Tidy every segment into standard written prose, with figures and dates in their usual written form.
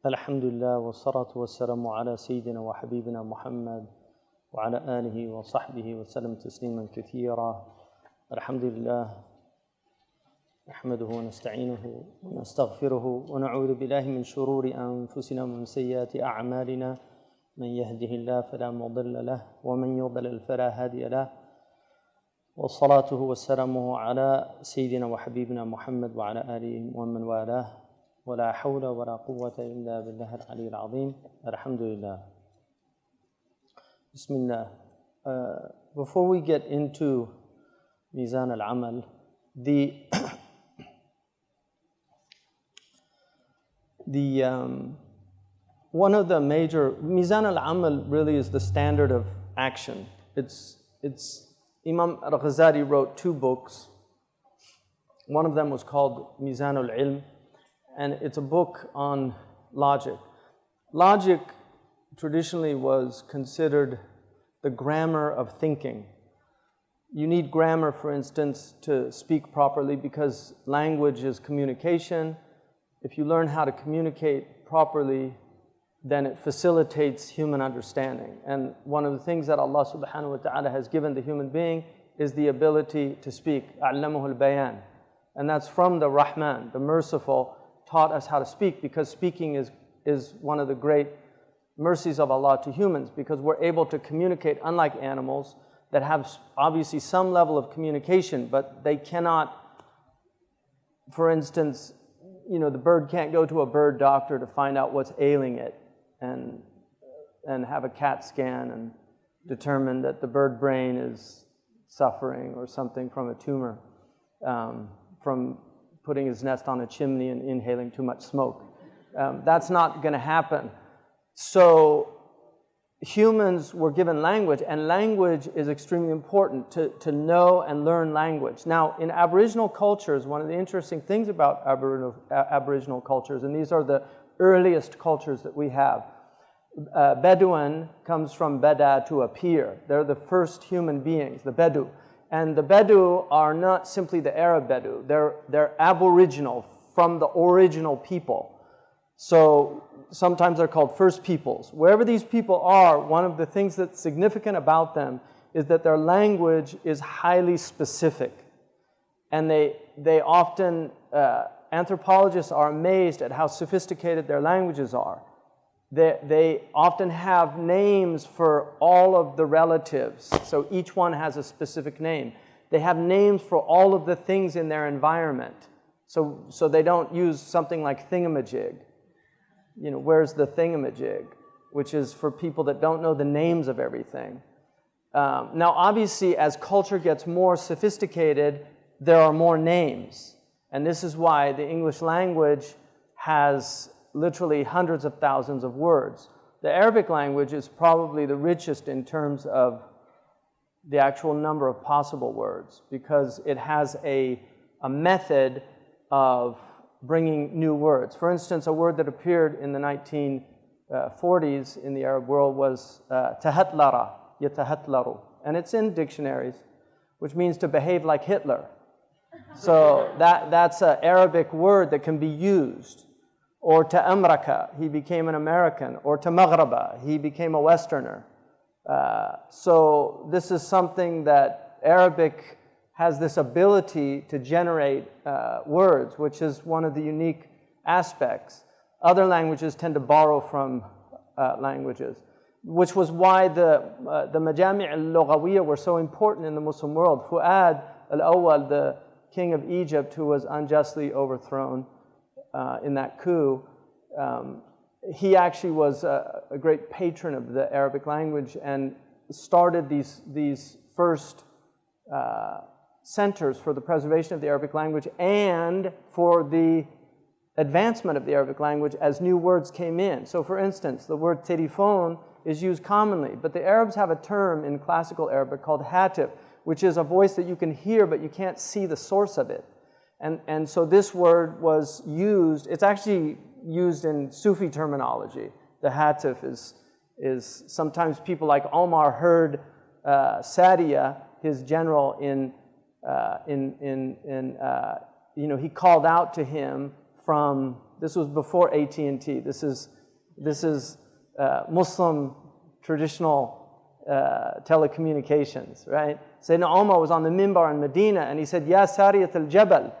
الحمد لله والصلاة والسلام على سيدنا وحبيبنا محمد وعلى آله وصحبه وسلم تسليما كثيرا. الحمد لله نحمده ونستعينه ونستغفره ونعوذ بالله من شرور أنفسنا ومن سيئات أعمالنا، من يهده الله فلا مضل له ومن يضلل فلا هادي له، والصلاة والسلام على سيدنا وحبيبنا محمد وعلى آله ومن والاه، ولا حول ولا قوة إلا بالله العلي العظيم. الحمد لله. Bismillah. Before we get into Mizan al-Amal, one of the major, Mizan al-Amal really is the standard of action. It's Imam al-Ghazali wrote two books. One of them was called Mizan al-Ilm, and it's a book on logic. Logic traditionally was considered the grammar of thinking. You need grammar, for instance, to speak properly because language is communication. If you learn how to communicate properly, then it facilitates human understanding. And one of the things that Allah subhanahu wa ta'ala has given the human being is the ability to speak. أَعْلَمُهُ الْبَيَانِ. And that's from the Rahman, the merciful, taught us how to speak, because speaking is one of the great mercies of Allah to humans, because we're able to communicate, unlike animals that have obviously some level of communication, but they cannot, for instance, the bird can't go to a bird doctor to find out what's ailing it and have a CAT scan and determine that the bird brain is suffering or something from a tumor, from putting his nest on a chimney and inhaling too much smoke. That's not going to happen. So humans were given language, and language is extremely important to know and learn language. Now, in Aboriginal cultures, one of the interesting things about Aboriginal cultures, and these are the earliest cultures that we have, Bedouin comes from Beda, to appear. They're the first human beings, the Bedu. And the Bedu are not simply the Arab Bedu. They're Aboriginal, from the original people. So sometimes they're called first peoples. Wherever these people are, one of the things that's significant about them is that their language is highly specific. And they often, anthropologists are amazed at how sophisticated their languages are. They often have names for all of the relatives, so each one has a specific name. They have names for all of the things in their environment, so they don't use something like thingamajig. Where's the thingamajig, which is for people that don't know the names of everything. Now, obviously, as culture gets more sophisticated, there are more names, and this is why the English language has literally hundreds of thousands of words. The Arabic language is probably the richest in terms of the actual number of possible words, because it has a method of bringing new words. For instance, a word that appeared in the 1940s in the Arab world was tahatlara, yatahatlaru, and it's in dictionaries, which means to behave like Hitler. So that's an Arabic word that can be used. Or to Amraka, he became an American. Or to Maghraba, he became a Westerner. So this is something that Arabic has this ability to generate words, which is one of the unique aspects. Other languages tend to borrow from languages, which was why the Majami' al-Lughawiyya were so important in the Muslim world. Fu'ad al-Awwal, the king of Egypt, who was unjustly overthrown in that coup, he actually was a great patron of the Arabic language and started these first centers for the preservation of the Arabic language and for the advancement of the Arabic language as new words came in. So for instance, the word telephone is used commonly, but the Arabs have a term in classical Arabic called hatif, which is a voice that you can hear but you can't see the source of it. And so this word was used, it's actually used in Sufi terminology. The hatif is sometimes people like Omar heard Sadiya, his general, he called out to him from This was before AT&T. This is Muslim traditional telecommunications, right? Sayyidina Umar was on the minbar in Medina, and he said, Ya Sariyat al-Jabal,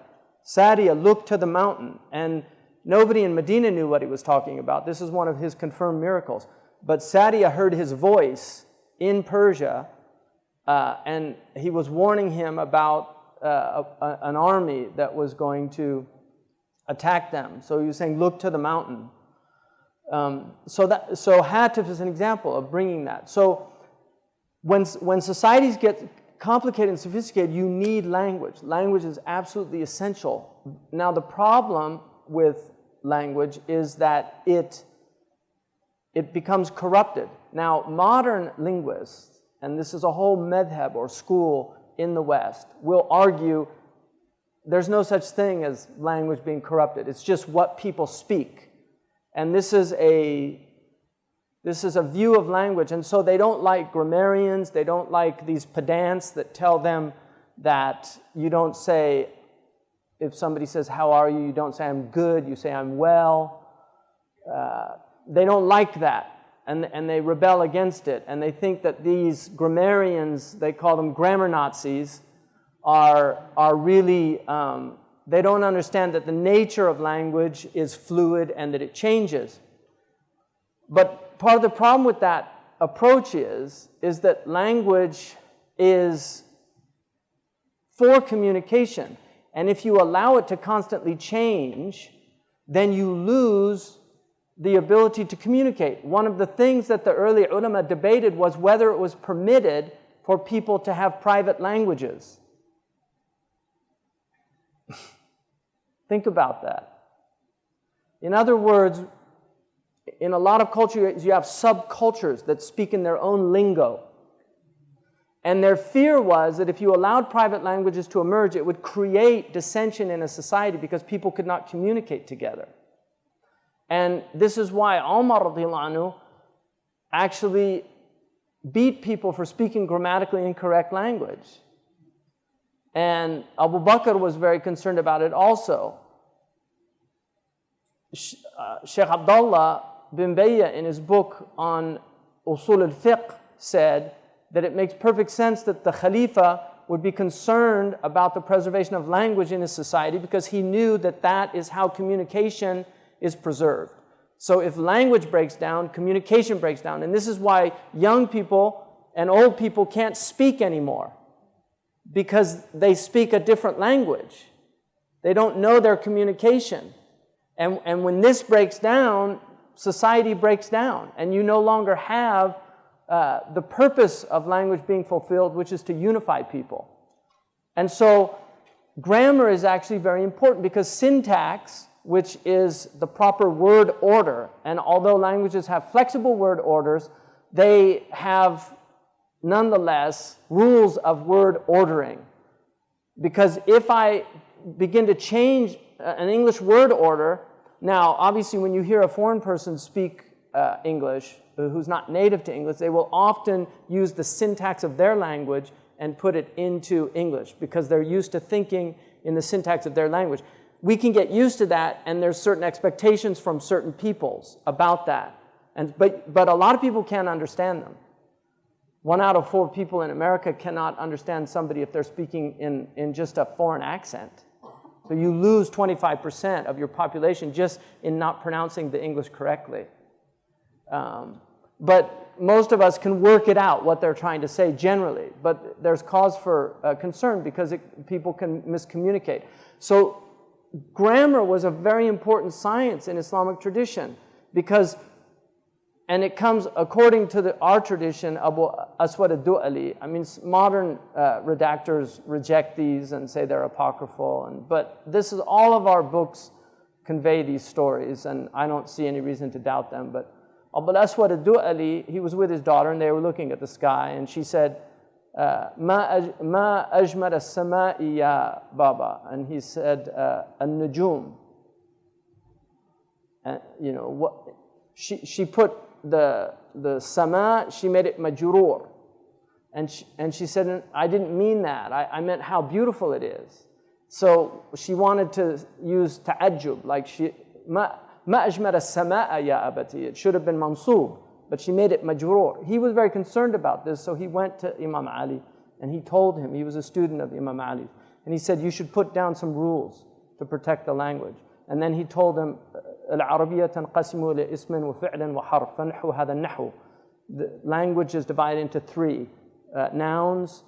Sariya, look to the mountain. And nobody in Medina knew what he was talking about. This is one of his confirmed miracles. But Sariya heard his voice in Persia, and he was warning him about an army that was going to attack them. So he was saying, look to the mountain. So Hatif is an example of bringing that. So when societies get complicated and sophisticated, you need language. Language is absolutely essential. Now the problem with language is that it becomes corrupted. Now modern linguists, and this is a whole madhab or school in the West, will argue there's no such thing as language being corrupted. It's just what people speak. And this is a view of language, and so they don't like grammarians, they don't like these pedants that tell them that you don't say, if somebody says, how are you, you don't say I'm good, you say I'm well. They don't like that, and they rebel against it, and they think that these grammarians, they call them grammar Nazis, are really, they don't understand that the nature of language is fluid and that it changes. But part of the problem with that approach is that language is for communication. And if you allow it to constantly change, then you lose the ability to communicate. One of the things that the early ulama debated was whether it was permitted for people to have private languages. Think about that. In other words, in a lot of cultures, you have subcultures that speak in their own lingo. And their fear was that if you allowed private languages to emerge, it would create dissension in a society because people could not communicate together. And this is why Umar radiallahu anhu actually beat people for speaking grammatically incorrect language. And Abu Bakr was very concerned about it also. Sheikh Abdullah bin Bayya, in his book on Usul al-Fiqh, said that it makes perfect sense that the Khalifa would be concerned about the preservation of language in his society because he knew that that is how communication is preserved. So if language breaks down, communication breaks down. And this is why young people and old people can't speak anymore, because they speak a different language. They don't know their communication. And when this breaks down, society breaks down, and you no longer have the purpose of language being fulfilled, which is to unify people. And so grammar is actually very important because syntax, which is the proper word order, and although languages have flexible word orders, they have nonetheless rules of word ordering. Because if I begin to change an English word order, now obviously when you hear a foreign person speak English, who's not native to English, they will often use the syntax of their language and put it into English because they're used to thinking in the syntax of their language. We can get used to that, and there's certain expectations from certain peoples about that. But a lot of people can't understand them. 1 out of 4 people in America cannot understand somebody if they're speaking in just a foreign accent. So you lose 25% of your population just in not pronouncing the English correctly. But most of us can work it out, what they're trying to say generally. But there's cause for concern because people can miscommunicate. So grammar was a very important science in Islamic tradition because, and it comes according to our tradition, Abu Aswad al-Du'ali. I mean, modern redactors reject these and say they're apocryphal. But this is, all of our books convey these stories, and I don't see any reason to doubt them. But Abu Aswad al-Du'ali, he was with his daughter, and they were looking at the sky, and she said, Ma ajmar as-sama'i ya Baba. And he said, an-nujum. You know, what, she put the sama, she made it majroor. And she said, I didn't mean that. I meant how beautiful it is. So she wanted to use ta'ajjub, like ما أجمل السماء يا أبتي. It should have been mansub, but she made it majroor. He was very concerned about this, so he went to Imam Ali and he told him, he was a student of Imam Ali, and he said, you should put down some rules to protect the language. And then he told him, العربية تنقسم لاسم وفعل وحرف فنحو هذا النحو. The language is divided into three, nouns,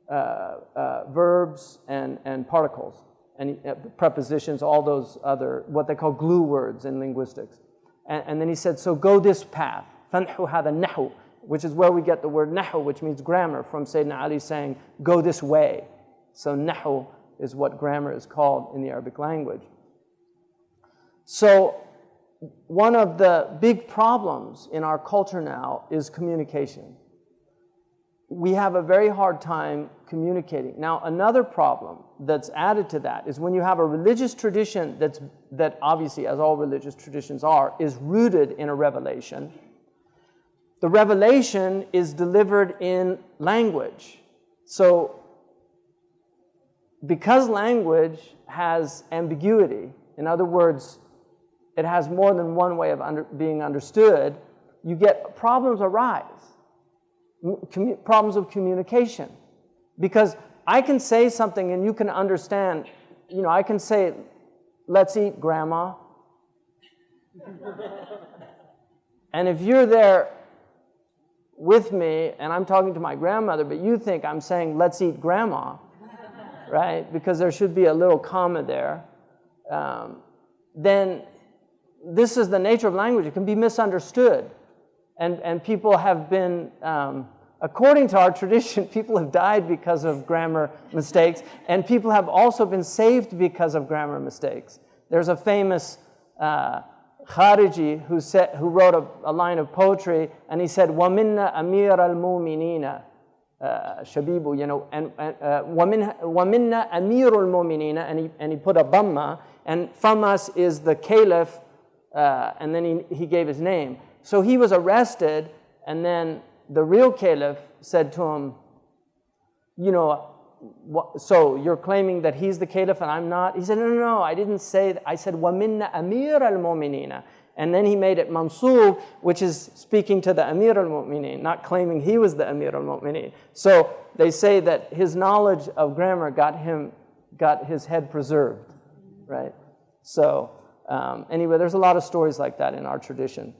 verbs, and particles, and prepositions, all those other, what they call glue words in linguistics. And then he said, so go this path, فنحو هذا النحو, which is where we get the word nahu, which means grammar, from Sayyidina Ali saying, go this way. So nahu is what grammar is called in the Arabic language. So one of the big problems in our culture now is communication. We have a very hard time communicating. Now, another problem that's added to that is when you have a religious tradition that obviously, as all religious traditions are, is rooted in a revelation. The revelation is delivered in language. So, because language has ambiguity, in other words, it has more than one way of being understood, you get problems arise. Problems of communication. Because I can say something and you can understand, I can say, let's eat, Grandma. And if you're there with me and I'm talking to my grandmother, but you think I'm saying, let's eat, Grandma, right? Because there should be a little comma there. Then this is the nature of language. It can be misunderstood. And people have been, according to our tradition, people have died because of grammar mistakes, and people have also been saved because of grammar mistakes. There's a famous Khariji who wrote a line of poetry, and he said, وَمِنَّا أَمِيرَ الْمُؤْمِنِينَ Shabibu, and وَمِنَّا أَمِيرُ الْمُؤْمِنِينَ, and he put a dhamma, and from us is the caliph, and then he gave his name. So he was arrested, and then the real caliph said to him, so you're claiming that he's the caliph and I'm not? He said, no, I didn't say that. I said, وَمِنَّ أَمِيرَ الْمُؤْمِنِينَ. And then he made it mansub, which is speaking to the Amir al-Mu'mineen, not claiming he was the Amir al-Mu'mineen. So they say that his knowledge of grammar got his head preserved, right? So anyway, there's a lot of stories like that in our tradition.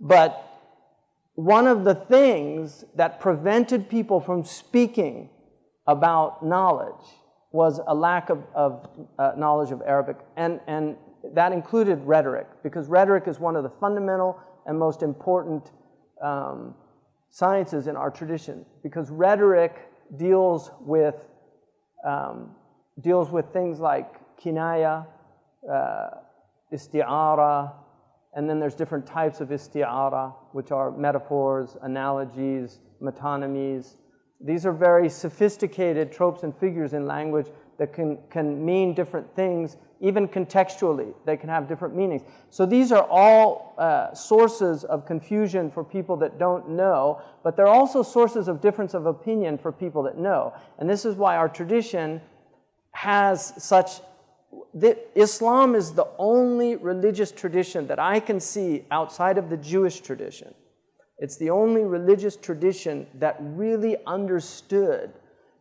But one of the things that prevented people from speaking about knowledge was a lack of knowledge of Arabic, and that included rhetoric, because rhetoric is one of the fundamental and most important sciences in our tradition, because rhetoric deals with things like kinaya, isti'ara, and then there's different types of isti'ara, which are metaphors, analogies, metonymies. These are very sophisticated tropes and figures in language that can mean different things, even contextually. They can have different meanings. So these are all sources of confusion for people that don't know, but they're also sources of difference of opinion for people that know. And this is why our tradition has such... Islam is the only religious tradition that I can see outside of the Jewish tradition. It's the only religious tradition that really understood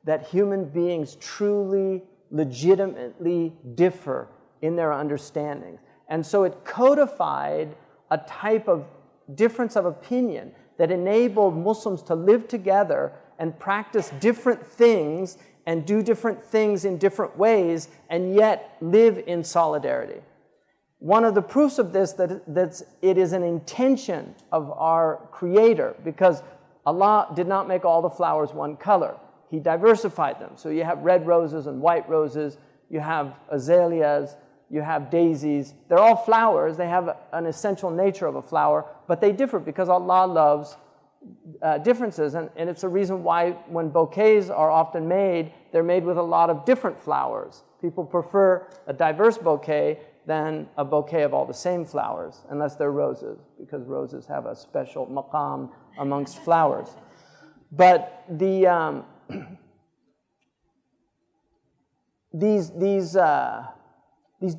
that human beings truly, legitimately differ in their understandings. And so it codified a type of difference of opinion that enabled Muslims to live together and practice different things and do different things in different ways, and yet live in solidarity. One of the proofs of this that it is an intention of our Creator, because Allah did not make all the flowers one color. He diversified them. So you have red roses and white roses, you have azaleas, you have daisies. They're all flowers. They have an essential nature of a flower, but they differ because Allah loves differences, and it's a reason why when bouquets are often made, they're made with a lot of different flowers. People prefer a diverse bouquet than a bouquet of all the same flowers, unless they're roses, because roses have a special maqam amongst flowers. But these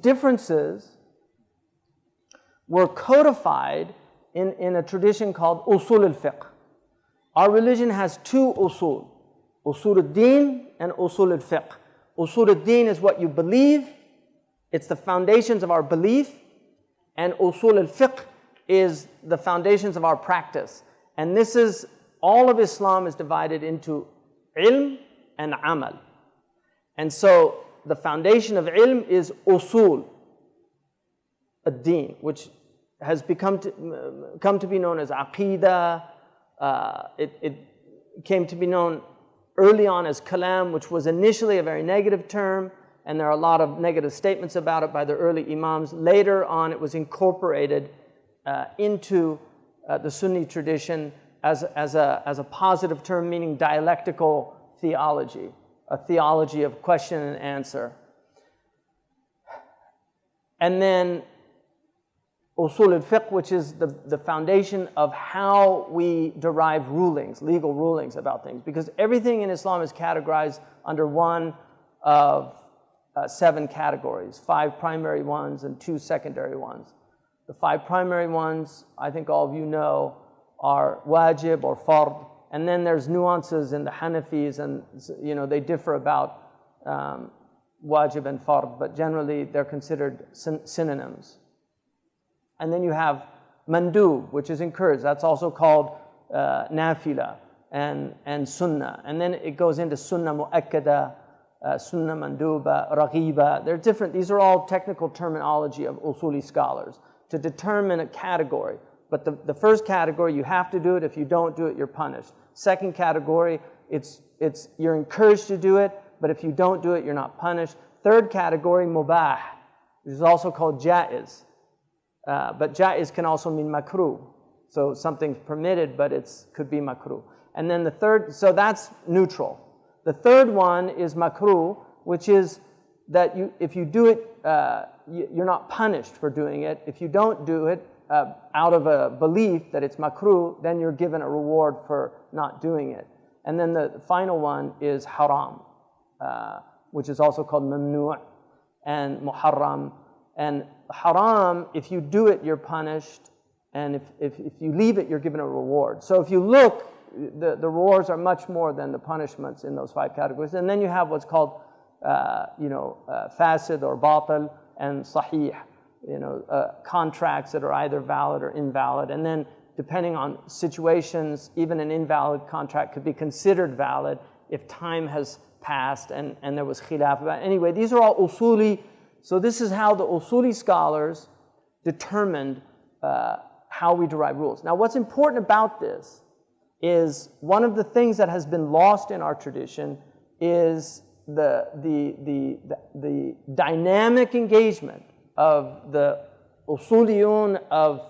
differences were codified in a tradition called usul al-fiqh. Our religion has two usul, usul al-deen and usul al-fiqh. Usul al-deen is what you believe, it's the foundations of our belief, and usul al-fiqh is the foundations of our practice. And this is, all of Islam is divided into ilm and amal. And so the foundation of ilm is usul ad-deen, which has come to be known as aqidah. It came to be known early on as kalam, which was initially a very negative term, and there are a lot of negative statements about it by the early imams. Later on, it was incorporated into the Sunni tradition as a positive term, meaning dialectical theology, a theology of question and answer. And then usul al-fiqh, which is the foundation of how we derive rulings, legal rulings about things. Because everything in Islam is categorized under one of 7 categories, 5 primary ones and 2 secondary ones. The 5 primary ones, I think all of you know, are wajib or fard. And then there's nuances in the Hanafis, and they differ about wajib and fard, but generally they're considered synonyms. And then you have mandub, which is encouraged. That's also called nafila and sunnah. And then it goes into sunnah mu'akkada, sunnah manduba, raghiba. They're different. These are all technical terminology of usuli scholars to determine a category. But the first category, you have to do it. If you don't do it, you're punished. Second category, you're encouraged to do it, but if you don't do it, you're not punished. Third category, mubah, which is also called jaiz. But jaiz can also mean makruh. So something's permitted, but it could be makruh. And then the third, so that's neutral. The third one is makruh, which is that if you do it, you're not punished for doing it. If you don't do it out of a belief that it's makruh, then you're given a reward for not doing it. And then the final one is haram, which is also called mamnu' and muharram. And haram, if you do it, you're punished. And if you leave it, you're given a reward. So if you look, the rewards are much more than the punishments in those 5 categories. And then you have what's called, fasid or batil and sahih, contracts that are either valid or invalid. And then depending on situations, even an invalid contract could be considered valid if time has passed and there was khilaf about it. Anyway, these are all usuli. So this is how the usuli scholars determined how we derive rules. Now what's important about this is one of the things that has been lost in our tradition is the dynamic engagement of the usuliyun of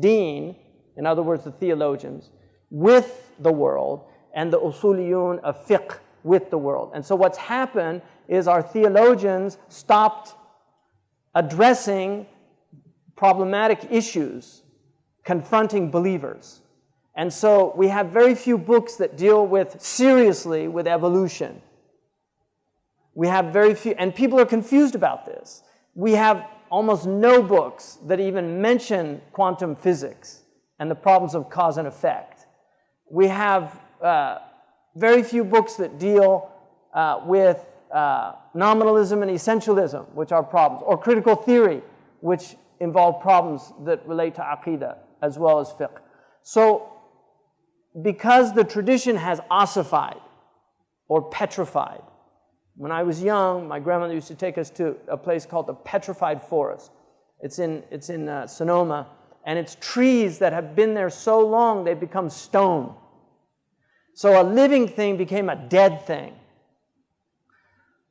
deen, in other words the theologians, with the world, and the usuliyun of fiqh with the world. And so what's happened is our theologians stopped addressing problematic issues confronting believers. And so we have very few books that deal seriously with evolution. We have very few, and people are confused about this. We have almost no books that even mention quantum physics and the problems of cause and effect. We have very few books that deal with nominalism and essentialism, which are problems, or critical theory, which involve problems that relate to aqidah as well as fiqh. So, because the tradition has ossified or petrified. When I was young, my grandmother used to take us to a place called the Petrified Forest. It's in Sonoma, and it's trees that have been there so long they've become stone. So a living thing became a dead thing.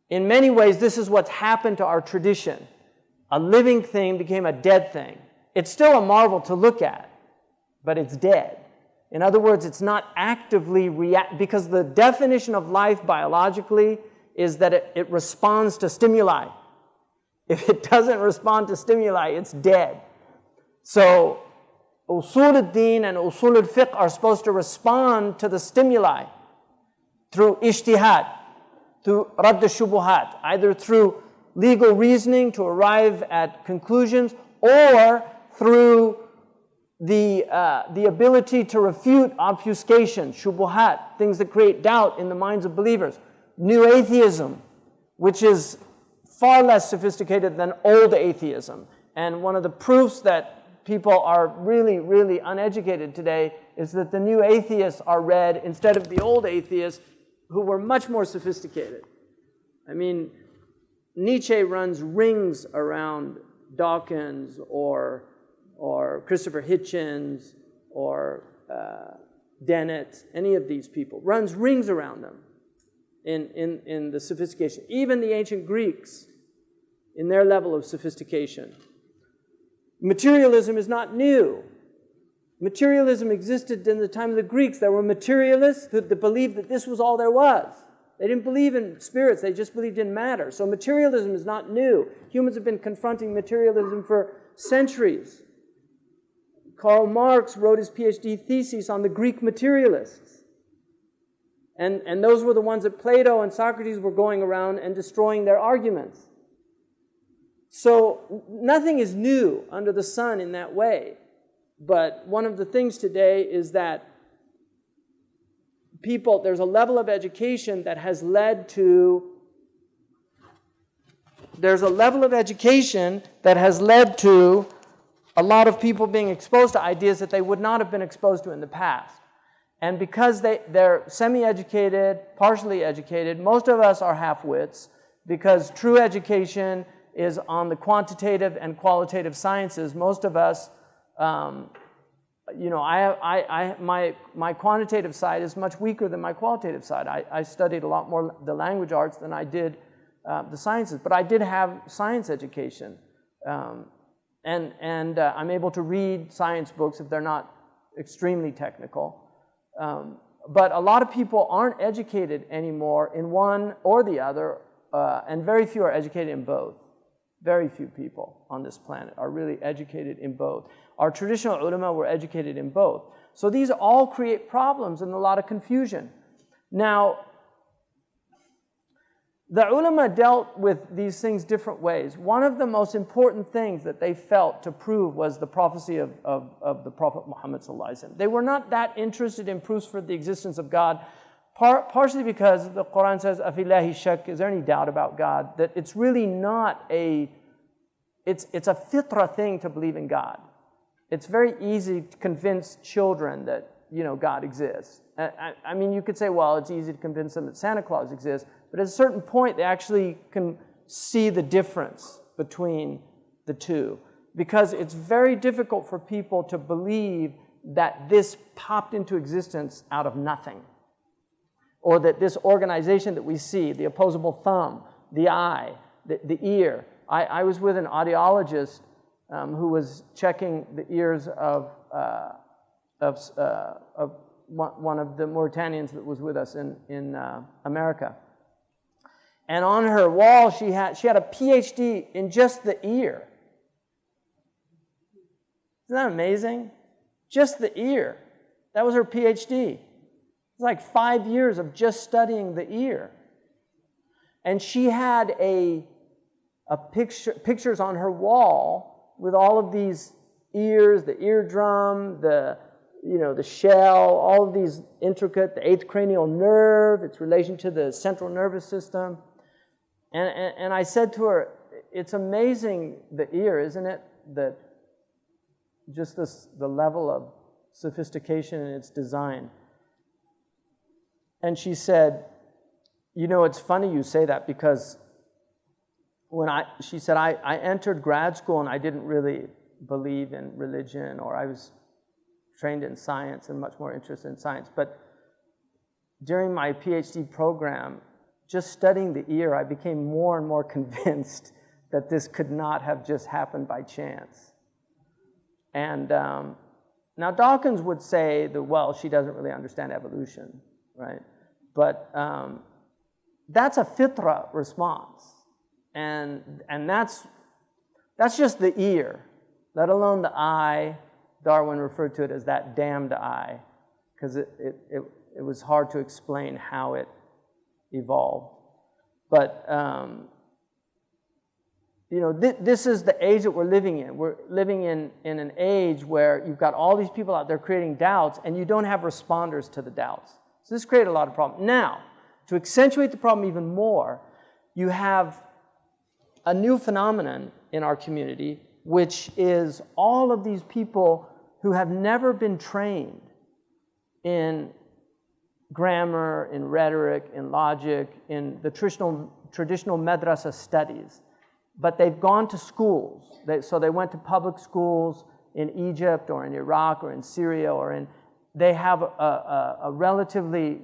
In many ways, this is what's happened to our tradition. A living thing became a dead thing. It's still a marvel to look at, but it's dead. In other words, it's not actively because the definition of life biologically is that it responds to stimuli. If it doesn't respond to stimuli, it's dead. So, usul al-deen and usul al-fiqh are supposed to respond to the stimuli through ijtihad, through radd al-shubuhat, either through legal reasoning to arrive at conclusions, or through the ability to refute obfuscation, shubuhat, things that create doubt in the minds of believers. New atheism, which is far less sophisticated than old atheism. And one of the proofs that people are really, really uneducated today is that the new atheists are read instead of the old atheists who were much more sophisticated. I mean, Nietzsche runs rings around Dawkins or Christopher Hitchens or Dennett, any of these people, runs rings around them in the sophistication. Even the ancient Greeks, in their level of sophistication. Materialism is not new. Materialism existed in the time of the Greeks. There were materialists that believed that this was all there was. They didn't believe in spirits, they just believed in matter. So materialism is not new. Humans have been confronting materialism for centuries. Karl Marx wrote his PhD thesis on the Greek materialists. And those were the ones that Plato and Socrates were going around and destroying their arguments. So nothing is new under the sun in that way. But one of the things today is that there's a level of education that has led to a lot of people being exposed to ideas that they would not have been exposed to in the past. And because they're semi-educated, partially educated, most of us are half-wits, because true education is on the quantitative and qualitative sciences. Most of us, my quantitative side is much weaker than my qualitative side. I studied a lot more the language arts than I did the sciences, but I did have science education. And I'm able to read science books if they're not extremely technical. But a lot of people aren't educated anymore in one or the other, and very few are educated in both. Very few people on this planet are really educated in both. Our traditional ulama were educated in both. So these all create problems and a lot of confusion. Now, the ulama dealt with these things different ways. One of the most important things that they felt to prove was the prophecy of the Prophet Muhammad ﷺ. They were not that interested in proofs for the existence of God, partially because the Quran says, "Afillahi shak," is there any doubt about God? That it's really not it's a fitra thing to believe in God. It's very easy to convince children that, God exists. I mean, you could say, well, it's easy to convince them that Santa Claus exists, but at a certain point, they actually can see the difference between the two. Because it's very difficult for people to believe that this popped into existence out of nothing. Or that this organization that we see, the opposable thumb, the eye, the ear. I was with an audiologist who was checking the ears of one of the Mauritanians that was with us in America. And on her wall, she had a PhD in just the ear. Isn't that amazing? Just the ear. That was her PhD. It's like 5 years of just studying the ear. And she had pictures on her wall with all of these ears, the eardrum, the shell, all of these intricate, the eighth cranial nerve, its relation to the central nervous system. And I said to her, it's amazing, the ear, isn't it? That just the level of sophistication in its design. And she said, it's funny you say that, because she said, I entered grad school and I didn't really believe in religion, or I was trained in science and much more interested in science. But during my PhD program, just studying the ear, I became more and more convinced that this could not have just happened by chance. And now Dawkins would say that, well, she doesn't really understand evolution, right? But that's a fitra response. And that's just the ear, let alone the eye. Darwin referred to it as that damned eye, because it was hard to explain how it evolved. But this is the age that we're living in. We're living in an age where you've got all these people out there creating doubts, and you don't have responders to the doubts. So this created a lot of problems. Now, to accentuate the problem even more, you have a new phenomenon in our community, which is all of these people who have never been trained in grammar, in rhetoric, in logic, in the traditional madrasa studies. But they've gone to schools. So they went to public schools in Egypt or in Iraq or in Syria they have a relatively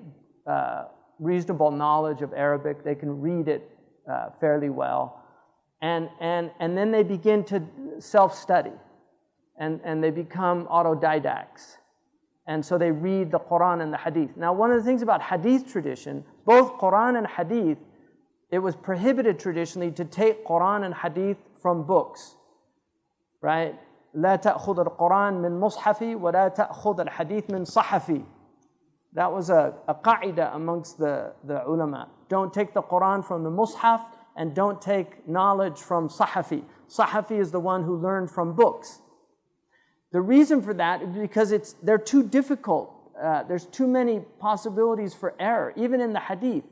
reasonable knowledge of Arabic. They can read it fairly well. And then they begin to self-study. And they become autodidacts. And so they read the Quran and the Hadith. Now, one of the things about Hadith tradition, both Quran and Hadith, it was prohibited traditionally to take Quran and Hadith from books, right? لا تأخذ القرآن من مصحفي ولا تأخذ الحديث من صحفي. That was a qaida amongst the ulama. Don't take the Quran from the mushaf and don't take knowledge from sahafi. Sahafi is the one who learned from books. The reason for that is because they're too difficult. There's too many possibilities for error, even in the Hadith.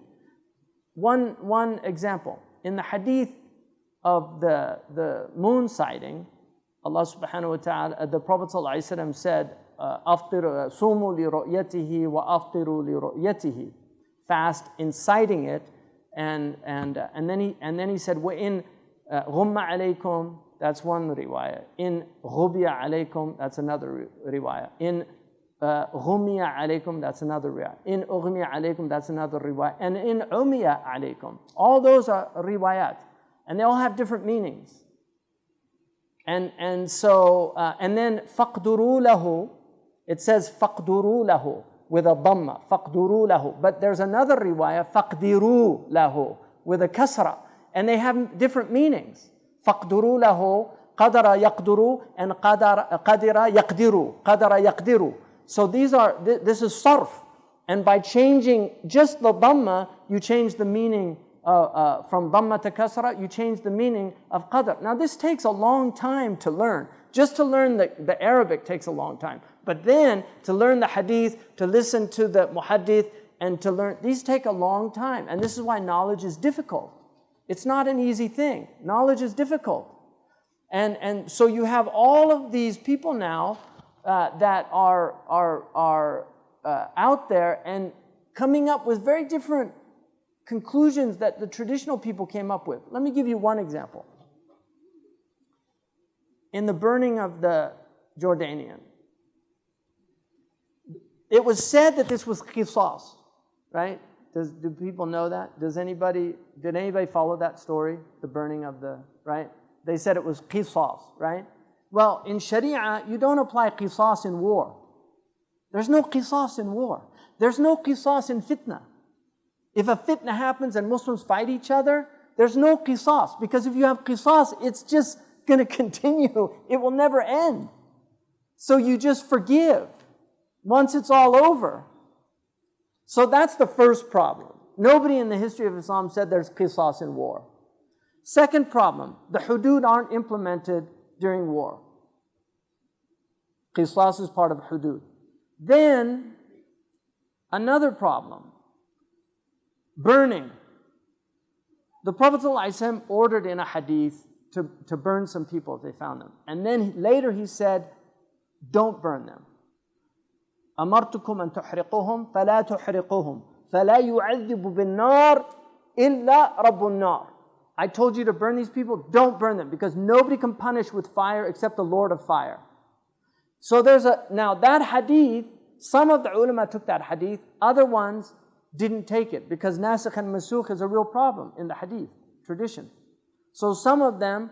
One example, in the Hadith of the moon sighting, Allah subhanahu wa ta'ala, the Prophet sallallahu alaihi wasallam said, "Sumu li ru'yatihi wa aftiru li ru'yatihi." Fast in sighting it, and then he said, "Wa in ghumma alaykum." That's one riwayah. In ghubiya alaykum, that's another riwayah. In ghumiya alaykum, that's another riwayah. In ughmiya alaykum, that's another riwayah. And in umiya alaykum. All those are riwayat. And they all have different meanings. And so, and then faqduru lahu, it says faqduru lahu with a dhamma, faqduru lahu. But there's another riwayah, faqdiru lahu with a kasra. And they have different meanings. فَقْدُرُوا لَهُ قَدَرَ يَقْدُرُوا and قَدِرَ يَقْدِرُوا. So this is sarf. And by changing just the dhamma, you change the meaning from dhamma to kasra, you change the meaning of qadr. Now this takes a long time to learn. Just to learn the Arabic takes a long time. But then to learn the hadith, to listen to the muhaddith, and to learn, these take a long time. And this is why knowledge is difficult. It's not an easy thing. Knowledge is difficult. And so you have all of these people now that are out there and coming up with very different conclusions that the traditional people came up with. Let me give you one example. In the burning of the Jordanian, it was said that this was qisas, right? Do people know that? Did anybody follow that story? The burning of right? They said it was qisas, right? Well, in Sharia, you don't apply qisas in war. There's no qisas in war. There's no qisas in fitna. If a fitna happens and Muslims fight each other, there's no qisas. Because if you have qisas, it's just going to continue. It will never end. So you just forgive once it's all over. So that's the first problem. Nobody in the history of Islam said there's qisas in war. Second problem, the hudud aren't implemented during war. Qisas is part of hudud. Then, another problem, burning. The Prophet ﷺ ordered in a hadith to burn some people if they found them. And then later he said, don't burn them. أمرتكم أن تحرقوهم فلا تحرقوهم فلا يعذب بالنار إلا رب النار. I told you to burn these people, don't burn them, because nobody can punish with fire except the Lord of fire. So now that hadith, some of the ulama took that hadith, other ones didn't take it, because nasikh and mansukh is a real problem in the hadith tradition. So some of them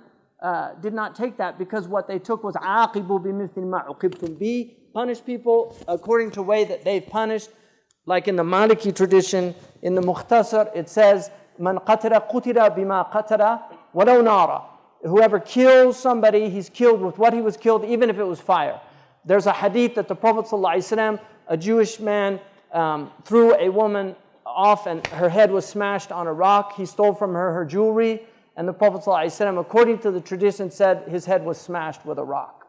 did not take that, because what they took was عَاقِبُوا بِمِثْلِ مَا عُقِبْتُمْ بِهِ, punish people according to the way that they've punished. Like in the Maliki tradition, in the Mukhtasar, it says, مَنْ قَتَلَ قُتِلَ بِمَا قَتَلَ وَلَوْ نَارًا. Whoever kills somebody, he's killed with what he was killed, even if it was fire. There's a hadith that the Prophet ﷺ, a Jewish man, threw a woman off and her head was smashed on a rock. He stole from her jewelry, and the Prophet ﷺ, according to the tradition, said his head was smashed with a rock.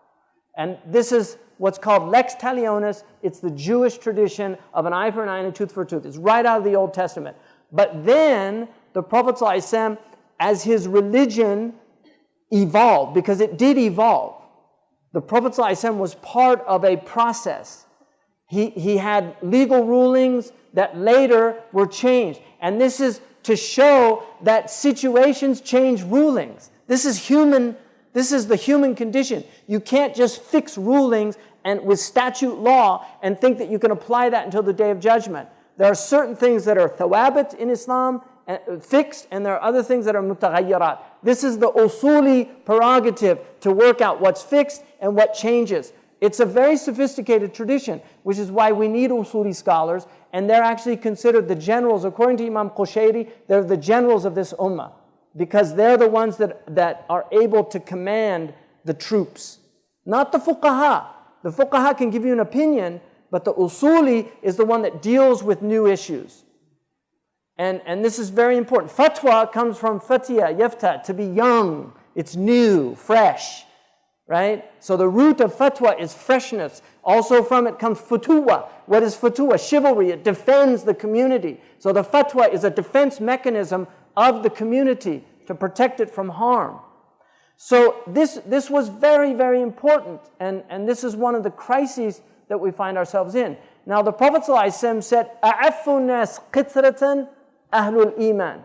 And this is what's called lex talionis. It's the Jewish tradition of an eye for an eye and a tooth for a tooth. It's right out of the Old Testament. But then the Prophet ﷺ, as his religion evolved, because it did evolve, the Prophet ﷺ was part of a process. He had legal rulings that later were changed. And this is to show that situations change rulings. This is the human condition. You can't just fix rulings and with statute law and think that you can apply that until the Day of Judgment. There are certain things that are thawabit in Islam, fixed, and there are other things that are mutaghayyirat. This is the usuli prerogative to work out what's fixed and what changes. It's a very sophisticated tradition, which is why we need usuli scholars, and they're actually considered the generals. According to Imam Qushayri, they're the generals of this ummah, because they're the ones that are able to command the troops. Not the fuqaha. The fuqaha can give you an opinion, but the usuli is the one that deals with new issues. And this is very important. Fatwa comes from fatiya, yafta, to be young. It's new, fresh. Right? So the root of fatwa is freshness. Also from it comes futuwa. What is futuwa? Chivalry. It defends the community. So the fatwa is a defense mechanism of the community to protect it from harm. So this was very, very important. And this is one of the crises that we find ourselves in. Now the Prophet ﷺ said, أَعَفُّ النَّاسِ قِطْرَةً أَهْلُ الْإِيمَانِ.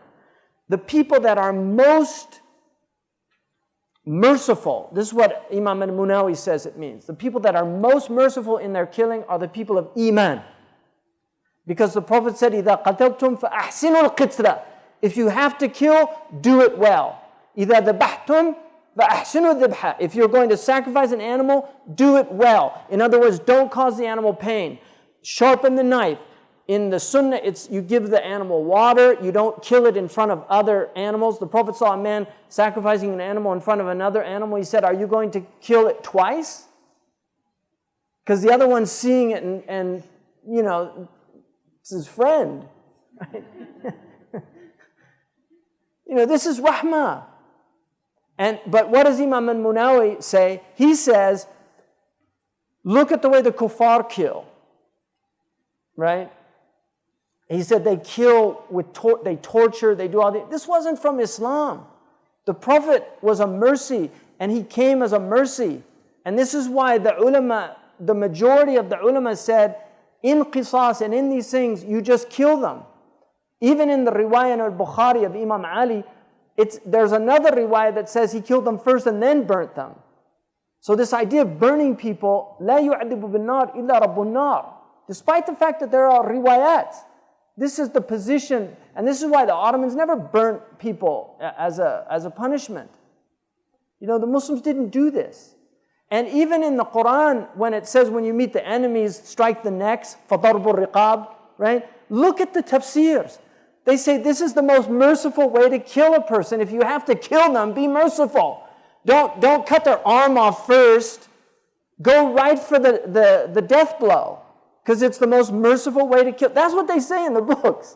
The people that are most merciful. This is what Imam al-Munawi says it means. The people that are most merciful in their killing are the people of Iman. Because the Prophet said, إِذَا قَتَلْتُمْ فَأَحْسِنُوا الْقِتْلَةِ. If you have to kill, do it well. إِذَا ذَبَحْتُمْ فَأَحْسِنُوا الذِّبْحَ. If you're going to sacrifice an animal, do it well. In other words, don't cause the animal pain. Sharpen the knife. In the sunnah, you give the animal water. You don't kill it in front of other animals. The Prophet saw a man sacrificing an animal in front of another animal. He said, are you going to kill it twice? Because the other one's seeing it and you know, it's his friend. Right? You know, this is rahmah. But what does Imam al-Munawi say? He says, look at the way the kuffar kill. Right? He said they kill they torture, they do all this. This wasn't from Islam. The Prophet was a mercy, and he came as a mercy. And this is why the majority of the ulama said, in qisas and in these things, you just kill them. Even in the riwayah al-Bukhari of Imam Ali, there's another riwayah that says he killed them first and then burnt them. So this idea of burning people, لا يعذب بالنار إلا رب النار. Despite the fact that there are riwayats, this is the position, and this is why the Ottomans never burnt people as a punishment. You know, the Muslims didn't do this. And even in the Quran, when it says when you meet the enemies, strike the necks, فَضَرْبُ الرِّقَابِ, right? Look at the tafsirs. They say this is the most merciful way to kill a person. If you have to kill them, be merciful. Don't cut their arm off first. Go right for the death blow. Because it's the most merciful way to kill. That's what they say in the books.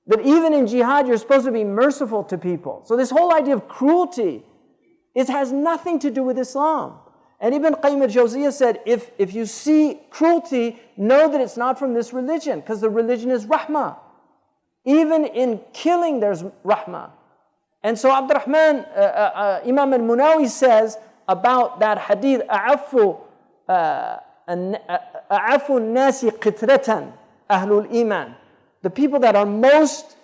That even in jihad, you're supposed to be merciful to people. So this whole idea of cruelty, it has nothing to do with Islam. And Ibn Qayyim al-Jawziyah said, if you see cruelty, know that it's not from this religion, because the religion is rahmah. Even in killing, there's rahmah. And so Abdurrahman, Imam al-Munawi says about that hadith, أَعَفُّ النَّاسِ قِطْرَةً أَهْلُ الْإِيمَانِ. The people that are most,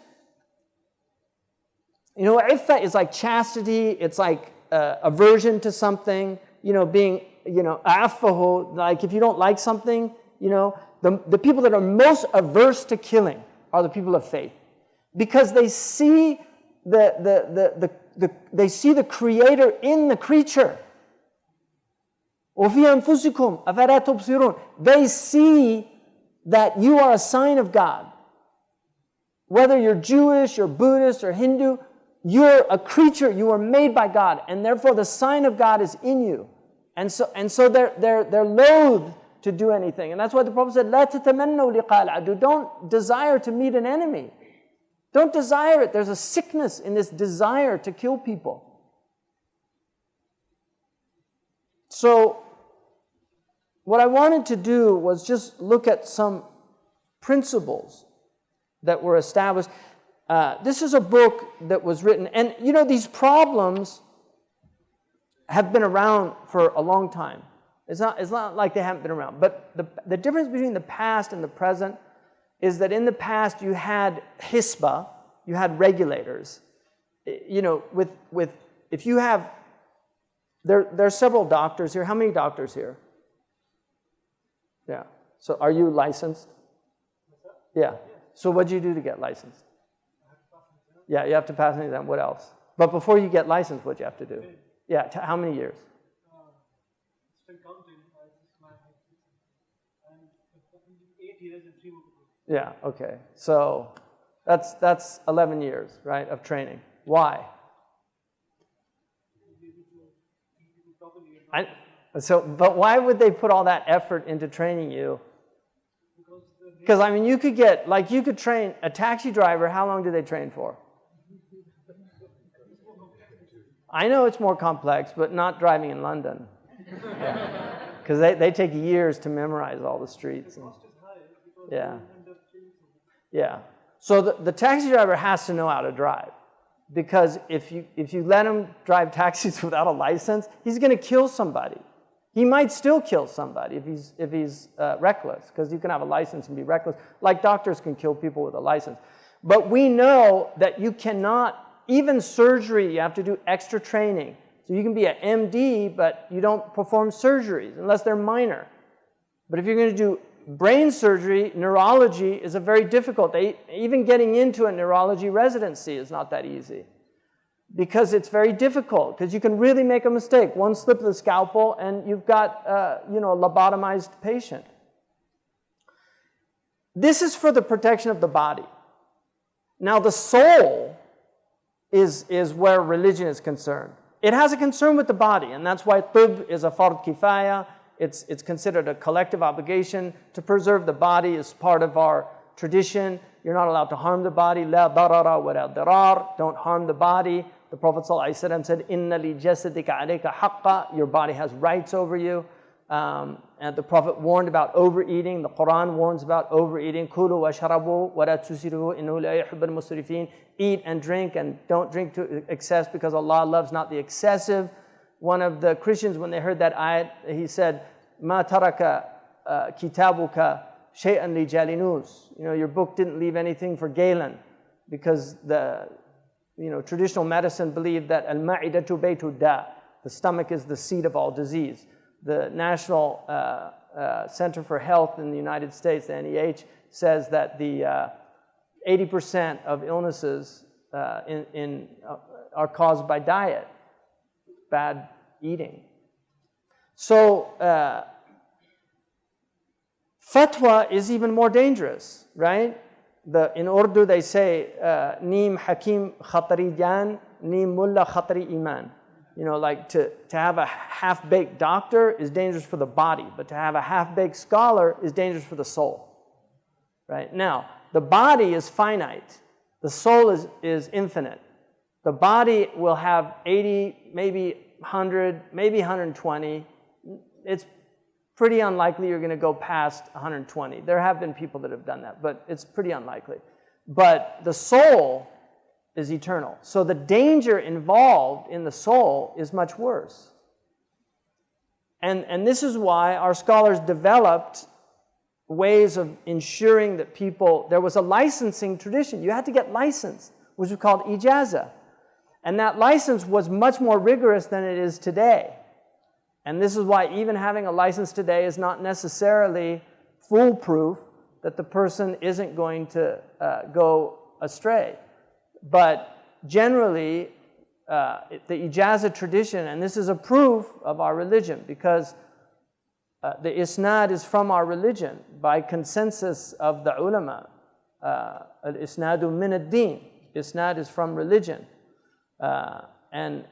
you know, iffa is like chastity, it's like aversion to something, you know, being, you know, a'affahu, like if you don't like something, you know, the people that are most averse to killing are the people of faith. Because they see they see the Creator in the creature. وَفِي أَنفُسِكُمْ أَفَلَا تُبْصِرُونَ. They see that you are a sign of God. Whether you're Jewish or Buddhist or Hindu, you're a creature, you are made by God, and therefore the sign of God is in you. And so they're loath to do anything. And that's why the Prophet said, لَا تَتَمَنَّوْا لِقَاءَ الْعَدُوِ. Don't desire to meet an enemy. Don't desire it. There's a sickness in this desire to kill people. So, what I wanted to do was just look at some principles that were established. This is a book that was written, and you know, these problems have been around for a long time. It's not like they haven't been around. But the difference between the past and the present is that in the past you had hisba, you had regulators. You know, if you have, there are several doctors here. How many doctors here? Yeah. So are you licensed? Yeah. So what do you do to get licensed? Yeah, you have to pass an exam. What else? But before you get licensed, what do you have to do? Yeah. How many years? Still counting. 8 years and 3 more. Yeah. Okay. So that's 11 years, right, of training. Why? But why would they put all that effort into training you? Because I mean, you could train a taxi driver. How long do they train for? I know it's more complex, but not driving in London. Because they take years to memorize all the streets. Yeah. Yeah. So the taxi driver has to know how to drive. Because if you let him drive taxis without a license, he's going to kill somebody. He might still kill somebody if he's reckless, because you can have a license and be reckless. Like doctors can kill people with a license. But we know that you cannot, even surgery, you have to do extra training. So you can be an MD, but you don't perform surgeries unless they're minor. But if you're going to do brain surgery, neurology is a very difficult. Even getting into a neurology residency is not that easy, because it's very difficult, because you can really make a mistake. One slip of the scalpel and you've got a lobotomized patient. This is for the protection of the body. Now the soul is where religion is concerned. It has a concern with the body, and that's why tib is a fard kifaya. It's considered a collective obligation to preserve the body as part of our tradition. You're not allowed to harm the body. La darara wa la darar. Don't harm the body. The Prophet ﷺ said, "Inna li jasadika alayka haqqa." Your body has rights over you. And the Prophet warned about overeating. The Quran warns about overeating. Kulu wa sharabu wa la tusiru innahu la yuhibbul musrifin. Eat and drink, and don't drink to excess, because Allah loves not the excessive. One of the Christians, when they heard that ayat, he said, "Ma taraka kitabuka shay'an li jalinus." Your book didn't leave anything for Galen, because the traditional medicine believed that al-ma'idatu baytu da, the stomach is the seat of all disease. The National Center for Health in the United States, the NEH, says that the 80% of illnesses are caused by diet, bad eating. So fatwa is even more dangerous, right? In Urdu they say, Neem Hakim Khatari Jan, Neem Mullah Khatari Iman. Like to have a half-baked doctor is dangerous for the body, but to have a half-baked scholar is dangerous for the soul. Right? Now, the body is finite. The soul is infinite. The body will have 80, maybe 100, maybe 120. It's pretty unlikely you're going to go past 120. There have been people that have done that, but it's pretty unlikely. But the soul is eternal. So the danger involved in the soul is much worse. And this is why our scholars developed ways of ensuring that people, there was a licensing tradition. You had to get licensed, which was called ijaza. And that license was much more rigorous than it is today. And this is why even having a license today is not necessarily foolproof, that the person isn't going to go astray. But generally, the ijaza tradition, and this is a proof of our religion, because the isnad is from our religion by consensus of the ulama. Al-isnadu min ad-din. Isnad is from religion. And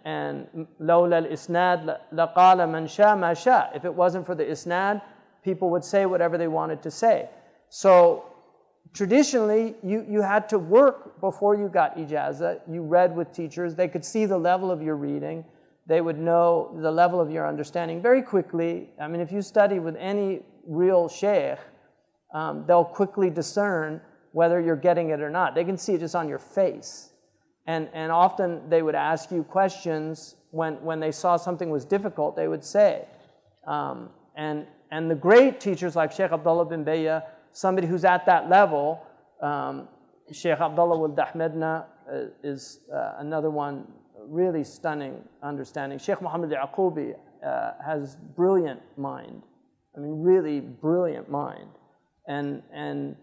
lawla al-isnad laqala man sha ma sha. If it wasn't for the isnad, people would say whatever they wanted to say. So traditionally, you had to work before you got ijazah. You read with teachers. They could see the level of your reading. They would know the level of your understanding very quickly. I mean, if you study with any real sheikh, they'll quickly discern whether you're getting it or not. They can see it just on your face. And often they would ask you questions when they saw something was difficult, they would say. And the great teachers like Sheikh Abdullah bin Bayya, somebody who's at that level, Sheikh Abdullah Wald Ahmedna is another one, really stunning understanding. Sheikh Muhammad Yaqubi has brilliant mind. I mean, really brilliant mind. And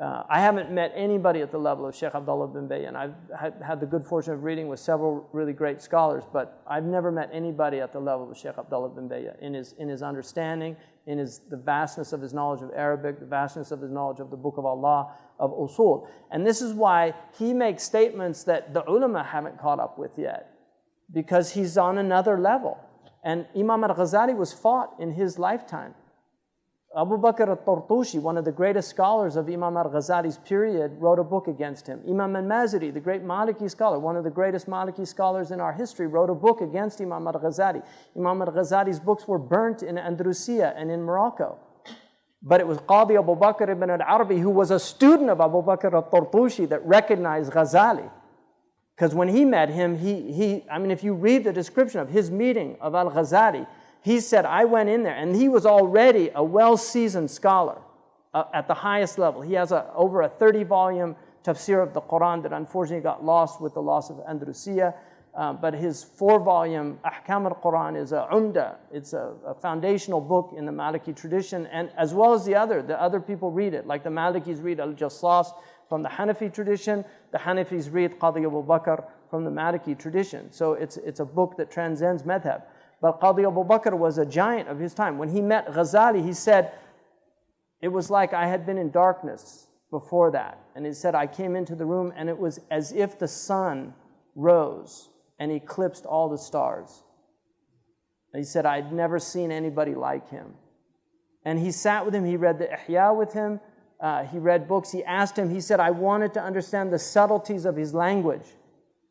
I haven't met anybody at the level of Sheikh Abdullah bin Bayya, and I've had the good fortune of reading with several really great scholars, but I've never met anybody at the level of Sheikh Abdullah bin Bayya in his understanding, in the vastness of his knowledge of Arabic, the vastness of his knowledge of the Book of Allah, of usul. And this is why he makes statements that the ulama haven't caught up with yet, because he's on another level. And Imam al-Ghazali was fought in his lifetime. Abu Bakr al-Tartushi, one of the greatest scholars of Imam al-Ghazali's period, wrote a book against him. Imam al-Maziri, the great Maliki scholar, one of the greatest Maliki scholars in our history, wrote a book against Imam al-Ghazali. Imam al-Ghazali's books were burnt in Andalusia and in Morocco. But it was Qadi Abu Bakr ibn al-Arabi, who was a student of Abu Bakr al-Tartushi, that recognized Ghazali. Because when he met him, I mean, if you read the description of his meeting of al-Ghazali, he said, I went in there, and he was already a well-seasoned scholar at the highest level. He has over a 30-volume tafsir of the Quran that unfortunately got lost with the loss of Andalusia. But his 4-volume Ahkam al-Quran is a umda. It's a foundational book in the Maliki tradition, and as well as the other people read it. Like the Malikis read al-Jassas from the Hanafi tradition. The Hanafis read Qadi Abu Bakr from the Maliki tradition. So it's a book that transcends madhab. But Qadi Abu Bakr was a giant of his time. When he met Ghazali, he said, it was like I had been in darkness before that. And he said, I came into the room and it was as if the sun rose and eclipsed all the stars. And he said, I'd never seen anybody like him. And he sat with him, he read the Ihya with him, he read books, he asked him, he said, I wanted to understand the subtleties of his language.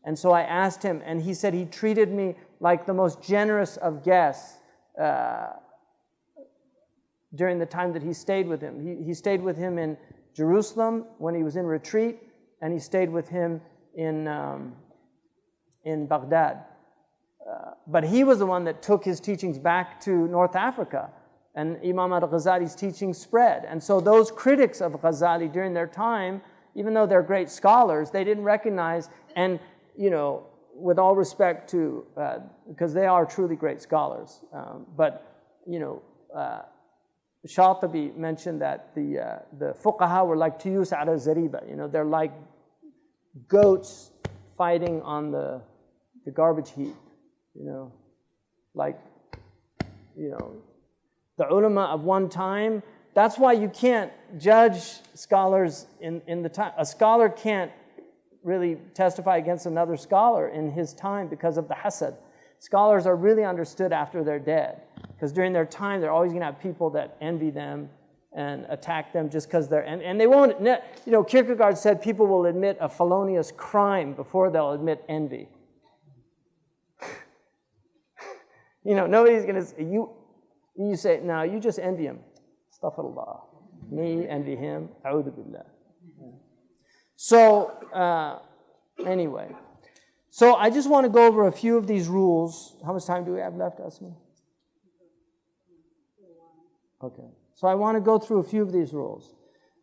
And so I asked him, and he said he treated me like the most generous of guests during the time that he stayed with him. He stayed with him in Jerusalem when he was in retreat, and he stayed with him in Baghdad. But he was the one that took his teachings back to North Africa, and Imam al-Ghazali's teachings spread. And so those critics of Ghazali during their time, even though they're great scholars, they didn't recognize, and with all respect to, because they are truly great scholars, but Shatibi mentioned that the fuqaha were like tuyus ala zariba. They're like goats fighting on the garbage heap. The ulama of one time. That's why you can't judge scholars in the time. A scholar can't really testify against another scholar in his time because of the hasad. Scholars are really understood after they're dead, because during their time they're always going to have people that envy them and attack them just because they're, and they won't, Kierkegaard said people will admit a felonious crime before they'll admit envy. Nobody's going to say, you say, no, you just envy him. Astaghfirullah. Me envy him. A'udhu billah. So, anyway. So I just want to go over a few of these rules. How much time do we have left, Asma? Okay. So I want to go through a few of these rules.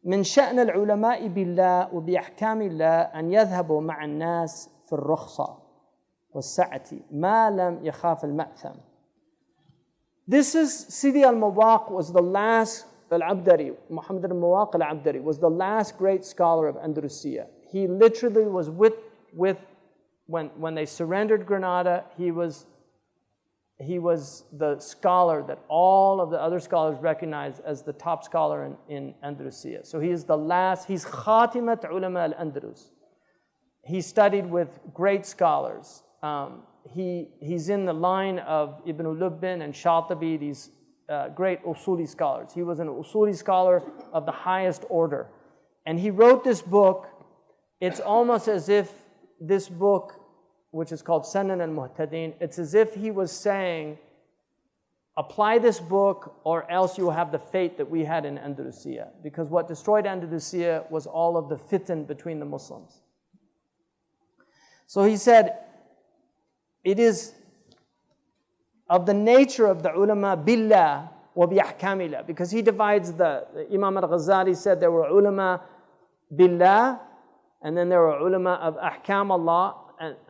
من شأن العلماء بالله وبأحكام الله أن يذهبوا مع الناس في الرخصة والسعة ما لم يخاف المأثم. This is Sidi al-Mawaq was the last, al-Abdari, Muhammad al-Mawaq al-Abdari was the last great scholar of Andalusia. He literally was with when they surrendered Granada, he was the scholar that all of the other scholars recognized as the top scholar in Andalusia. So he is the last, he's Khatimat Ulama al-Andalus. He studied with great scholars. He's in the line of Ibn Lubbin and Shatibi, these great usuli scholars. He was an usuli scholar of the highest order. And he wrote this book. It's almost as if this book, which is called Sanan al-Muhtadin, it's as if he was saying, apply this book or else you will have the fate that we had in Andalusia. Because what destroyed Andalusia was all of the fitan between the Muslims. So he said, it is of the nature of the ulama billah wa bi ahkamillah, because he divides the Imam al-Ghazali said there were ulama billah, and then there were ulama of ahkam Allah,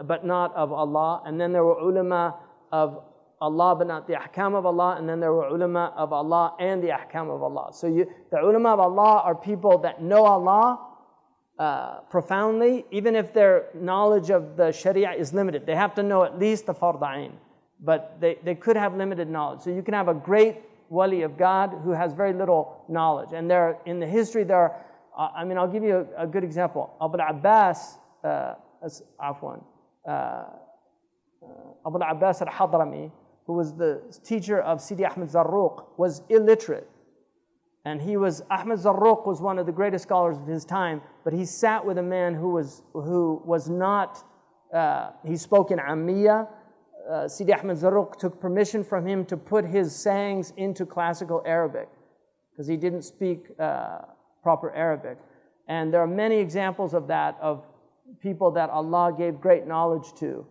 but not of Allah, and then there were ulama of Allah but not the ahkam of Allah, and then there were ulama of Allah and the ahkam of Allah. So the ulama of Allah are people that know Allah profoundly, even if their knowledge of the Sharia is limited. They have to know at least the Fard Ain, but they could have limited knowledge. So you can have a great wali of God who has very little knowledge. And in the history there are, I'll give you a good example. Abu al-Abbas, Abu al-Abbas al-Hadrami, who was the teacher of Sidi Ahmed Zarruq, was illiterate. And Ahmed Zarruq was one of the greatest scholars of his time, but he sat with a man who was not, he spoke in Ammiya. Sidi Ahmed Zarruq took permission from him to put his sayings into classical Arabic, because he didn't speak proper Arabic. And there are many examples of that, of people that Allah gave great knowledge to.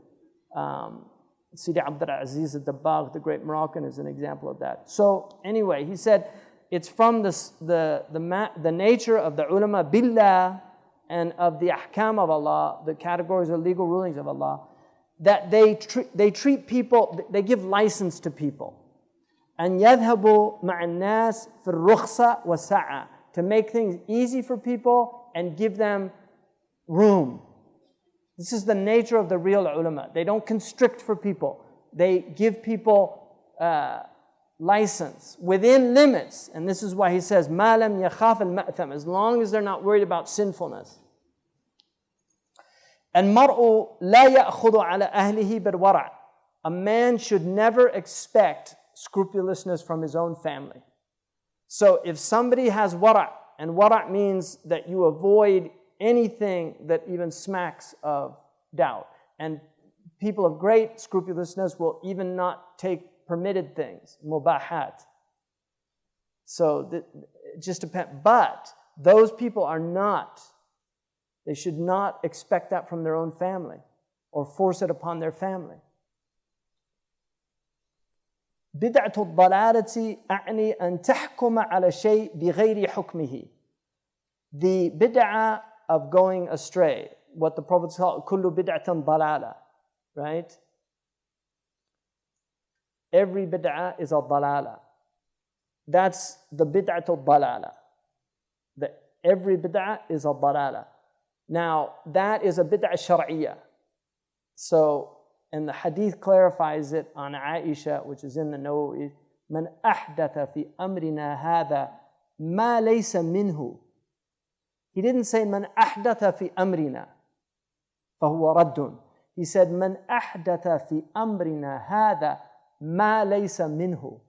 Sidi Abdul Aziz al-Dabbagh, the great Moroccan, is an example of that. So anyway, he said, it's from the nature of the ulama billah and of the ahkam of Allah, the categories or legal rulings of Allah, that they treat people, they give license to people. And يَذْهَبُوا مَعَ النَّاسِ فِي الرُّخْصَةِ وَالسَّعَةِ, to make things easy for people and give them room. This is the nature of the real ulama. They don't constrict for people. They give people license within limits. And this is why he says, مَا لَمْ يَخَافَ الْمَأْثَمِ, as long as they're not worried about sinfulness. And mar'u la ya'khudhu ala ahlihi bil wara'. A man should never expect scrupulousness from his own family. So if somebody has wara', and wara' means that you avoid anything that even smacks of doubt. And people of great scrupulousness will even not take permitted things, mubahat. So it just depends. But those people are not, they should not expect that from their own family or force it upon their family. بدعة الضلالة أعني أن تحكم على شيء بغير حكمه. The bid'ah of going astray, what the Prophet called كل بدعة ضلالة, right? Every bid'ah is a dalala. That's the bid'atul dalala. Every bid'ah is a dalala. Now, that is a bid'ah shar'iyya. So, and the hadith clarifies it on Aisha, which is in the Nawawi, من أحدث في أمرنا هذا ما ليس منه. He didn't say من أحدث في أمرنا فهو رد. He said من أحدث في أمرنا هذا ما ليس منه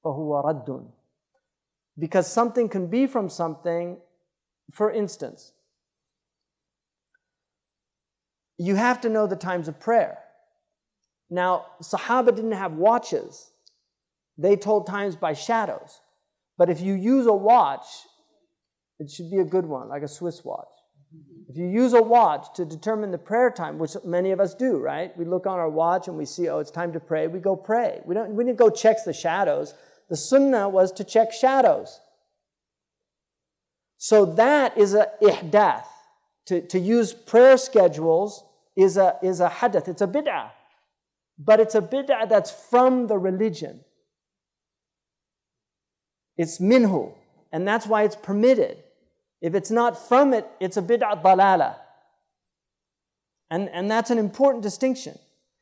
فهو رد. Because something can be from something. For instance, you have to know the times of prayer. Now, Sahaba didn't have watches. They told times by shadows. But if you use a watch, it should be a good one, like a Swiss watch. If you use a watch to determine the prayer time, which many of us do, right? We look on our watch and we see, oh, it's time to pray. We go pray. We didn't go check the shadows. The sunnah was to check shadows. So that is a ihdath. To use prayer schedules is a hadath. It's a bid'ah. But it's a bid'ah that's from the religion. It's minhu. And that's why it's permitted. If it's not from it, it's a bid'ah dalala. And that's an important distinction.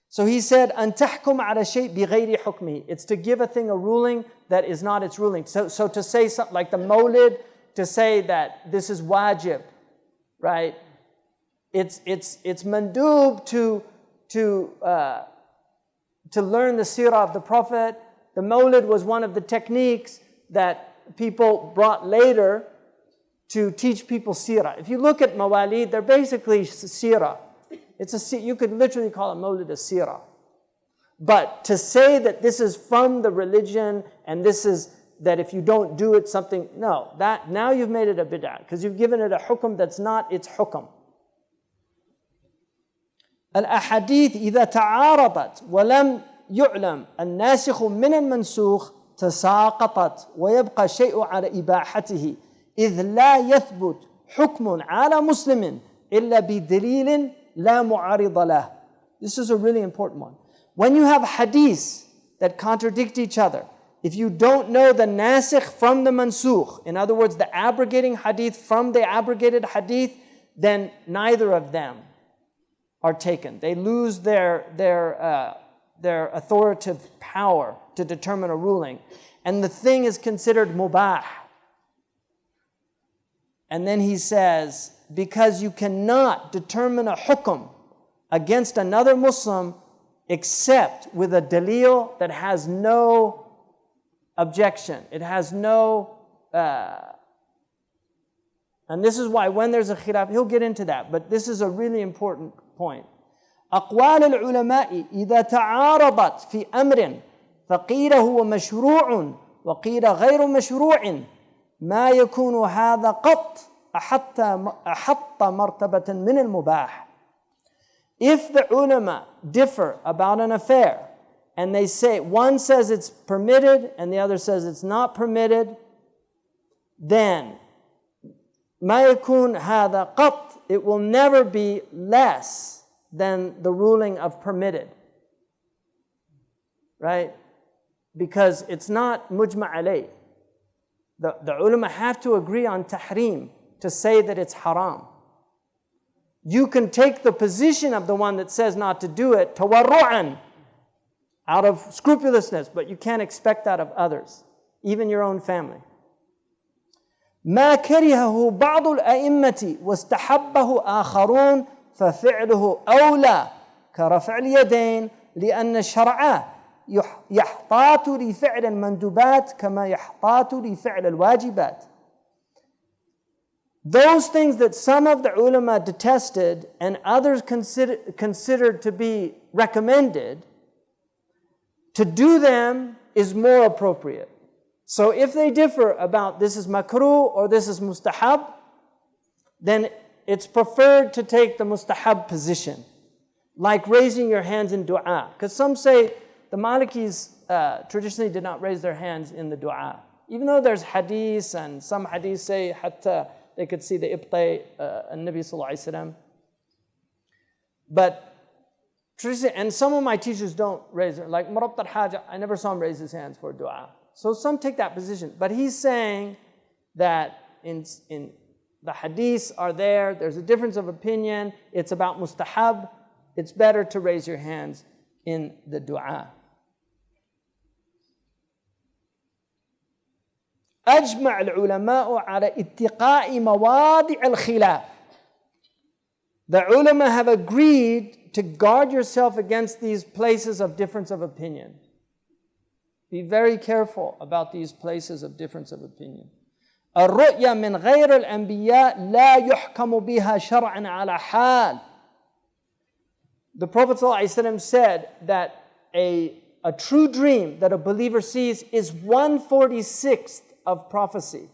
So he said, أن تحكم على شيء بغير حكمه. It's to give a thing a ruling that is not its ruling. So to say something like the mawlid, to say that this is wajib, right? It's mandub to learn the seerah of the Prophet. The mawlid was one of the techniques that people brought later to teach people seerah. If you look at mawalid, they're basically seerah. You could literally call a mawlid a seerah. But to say that this is from the religion and this is that if you don't do it something, no, that now you've made it a bid'ah because you've given it a hukum that's not its hukum. الأحاديث إذا تعارضت ولم يعلم الناسخ من المنسوخ تساقطت ويبقى شيء على إباحته إذ لا يثبت حكم على مسلم إلا بدليل لا معارض له. This is a really important one. When you have hadiths that contradict each other, if you don't know the nasikh from the mansukh, in other words, the abrogating hadith from the abrogated hadith, then neither of them are taken. They lose their authoritative power to determine a ruling. And the thing is considered mubah. And then he says, because you cannot determine a hukum against another Muslim except with a dalil that has no objection. It has no... and this is why when there's a khilaf, he'll get into that, but this is a really important point. أقوال العلماء إذا تعارضت في أمر فقيل هو مشروع وقيل غير مشروع ما يكون هذا قط أحط مرتبة من المباح. If the ulama differ about an affair and they say, one says it's permitted and the other says it's not permitted, then ما يكون هذا قط, it will never be less than the ruling of permitted. Right? Because it's not mujma' alayh. The ulama have to agree on tahrim to say that it's haram. You can take the position of the one that says not to do it, tawarru'an, out of scrupulousness, but you can't expect that of others, even your own family. ما كرهه بعض الأئمة واستحبه آخرون ففعله أولى كرفع اليدين لأن الشرع يحتاط لفعل المندوبات كما يحتاط لفعل الواجبات. Those things that some of the ulama detested and others considered to be recommended, to do them is more appropriate. So if they differ about this is makruh or this is mustahab, then it's preferred to take the mustahab position, like raising your hands in dua. Because some say the Malikis traditionally did not raise their hands in the dua. Even though there's hadiths and some hadiths say hatta they could see the ibtay al-Nabi sallallahu alayhi wasallam. But traditionally, and some of my teachers don't raise their, like Murabt al-Hajj, I never saw him raise his hands for dua. So some take that position. But he's saying that in the hadiths are there, there's a difference of opinion, it's about mustahab, it's better to raise your hands in the dua. أجمع العلماء على اتقاء مواضع الخلاف. The ulama have agreed to guard yourself against these places of difference of opinion. Be very careful about these places of difference of opinion. الرؤيا من غير الأنبياء لا يحكم بها شرعا على حال. The Prophet ﷺ said that a true dream that a believer sees is 1/46 of prophecy.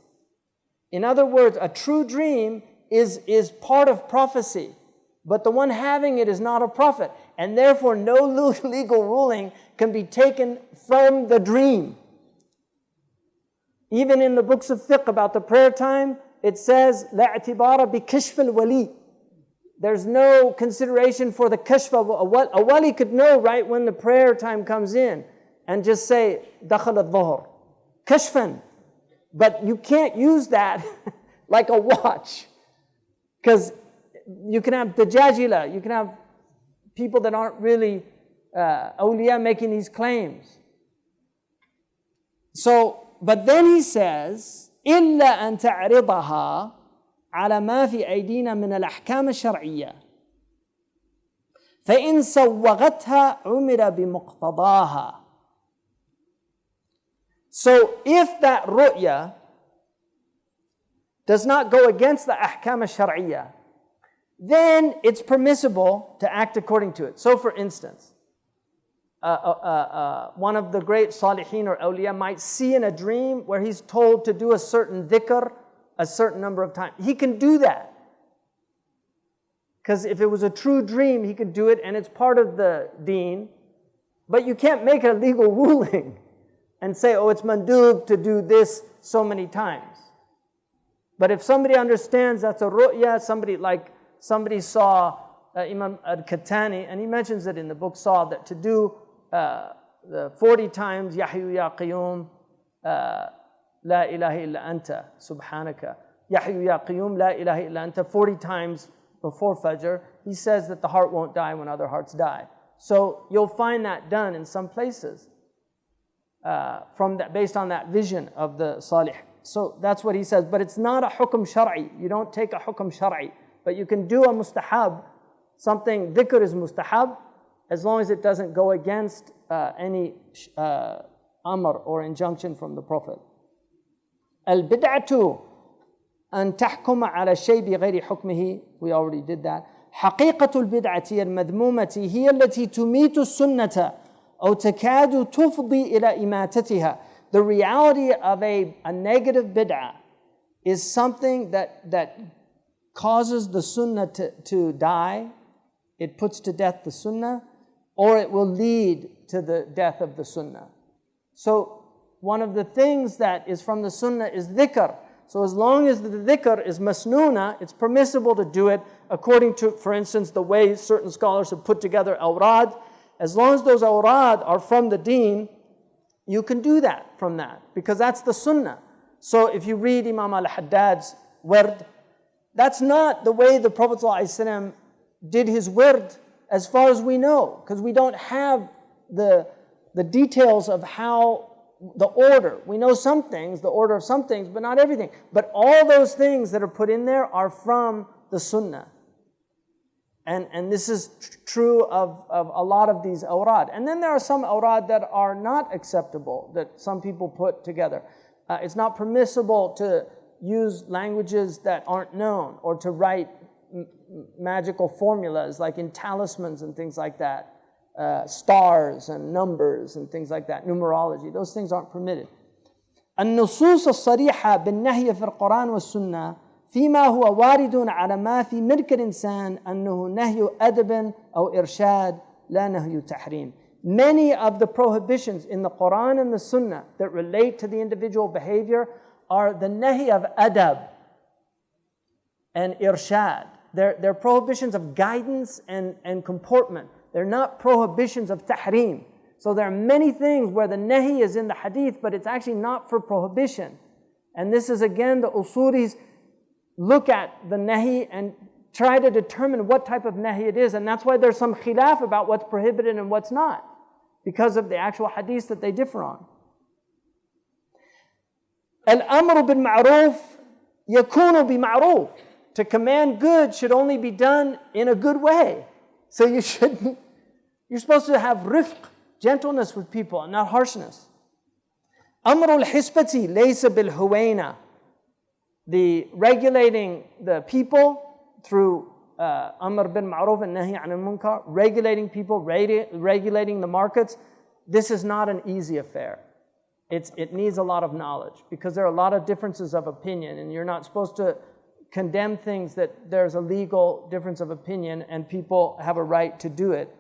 In other words, a true dream is part of prophecy, but the one having it is not a prophet, and therefore no legal ruling can be taken from the dream. Even in the books of fiqh about the prayer time, it says, لا اعتبار بكشف الولي. There's no consideration for the kashf of a wali could know right when the prayer time comes in and just say, دخل الظهر. Kashfan. But you can't use that like a watch. Because you can have dajajila, you can have people that aren't really awliya making these claims. So, but then he says, إلا أن تعرضها على ما في أيدينا من الأحكام الشرعية فإن سوغتها عمر بمقتضاها. So if that ru'ya does not go against the ahkam al-shar'iyyah, then it's permissible to act according to it. So for instance, one of the great salihin or awliya might see in a dream where he's told to do a certain dhikr a certain number of times. He can do that. Because if it was a true dream, he could do it and it's part of the deen. But you can't make a legal ruling and say, oh, it's mandub to do this so many times. But if somebody understands that's a ru'ya, somebody saw Imam al-Kattani, and he mentions it in the book, saw that to do the 40 times Ya Hayyu Ya Qayyum La ilaha illa anta subhanaka Ya Hayyu Ya Qayyum La ilaha illa anta 40 times before Fajr, he says that the heart won't die when other hearts die. So you'll find that done in some places based on that vision of the Salih. So that's what he says. But it's not a hukm shar'i. You don't take a hukm shar'i. But you can do a mustahab. Something, dhikr is mustahab, as long as it doesn't go against any amr or injunction from the Prophet. Al-bid'atu an tahkuma ala shay bi ghayri hukmihi. We already did that. حقيقة البدعة المذمومة هي التي تميت السنة أو تكاد تفضي إلى إماتتها. The reality of a negative bid'ah is something that causes the sunnah to die. It puts to death the sunnah, or it will lead to the death of the sunnah. So one of the things that is from the sunnah is dhikr. So as long as the dhikr is masnoona, it's permissible to do it according to, for instance, the way certain scholars have put together awrad. As long as those awrad are from the deen, you can do that from that, because that's the sunnah. So if you read Imam al-Haddad's wird, that's not the way the Prophet ﷺ did his wird as far as we know, because we don't have the details of how the order. We know some things, the order of some things, but not everything. But all those things that are put in there are from the sunnah. And this is true of a lot of these awrad. And then there are some awrad that are not acceptable, that some people put together. It's not permissible to use languages that aren't known, or to write magical formulas like in talismans and things like that. Stars and numbers and things like that, numerology. Those things aren't permitted. النصوص الصريحة بالنهي في القرآن والسنة فيما هو وارد على ما في ملك الإنسان أنه نهي أدب أو إرشاد لا نهي تحريم. Many of the prohibitions in the Quran and the Sunnah that relate to the individual behavior are the nahi of adab and irshad. They're prohibitions of guidance and comportment. They're not prohibitions of tahrim. So there are many things where the nahi is in the hadith, but it's actually not for prohibition. And this is again, the usulis look at the nahi and try to determine what type of nahi it is. And that's why there's some khilaf about what's prohibited and what's not, because of the actual hadith that they differ on. Al-amru bil ma'ruf yakunu bi ma'ruf. To command good should only be done in a good way. So you're supposed to have rifq, gentleness with people, and not harshness. Amrul hisbati laysa bil huwaina. The regulating the people through amr bil ma'ruf and nahi anil munkar, regulating people, regulating the markets, this is not an easy affair. It needs a lot of knowledge, because there are a lot of differences of opinion, and you're not supposed to condemn things that there's a legal difference of opinion and people have a right to do it.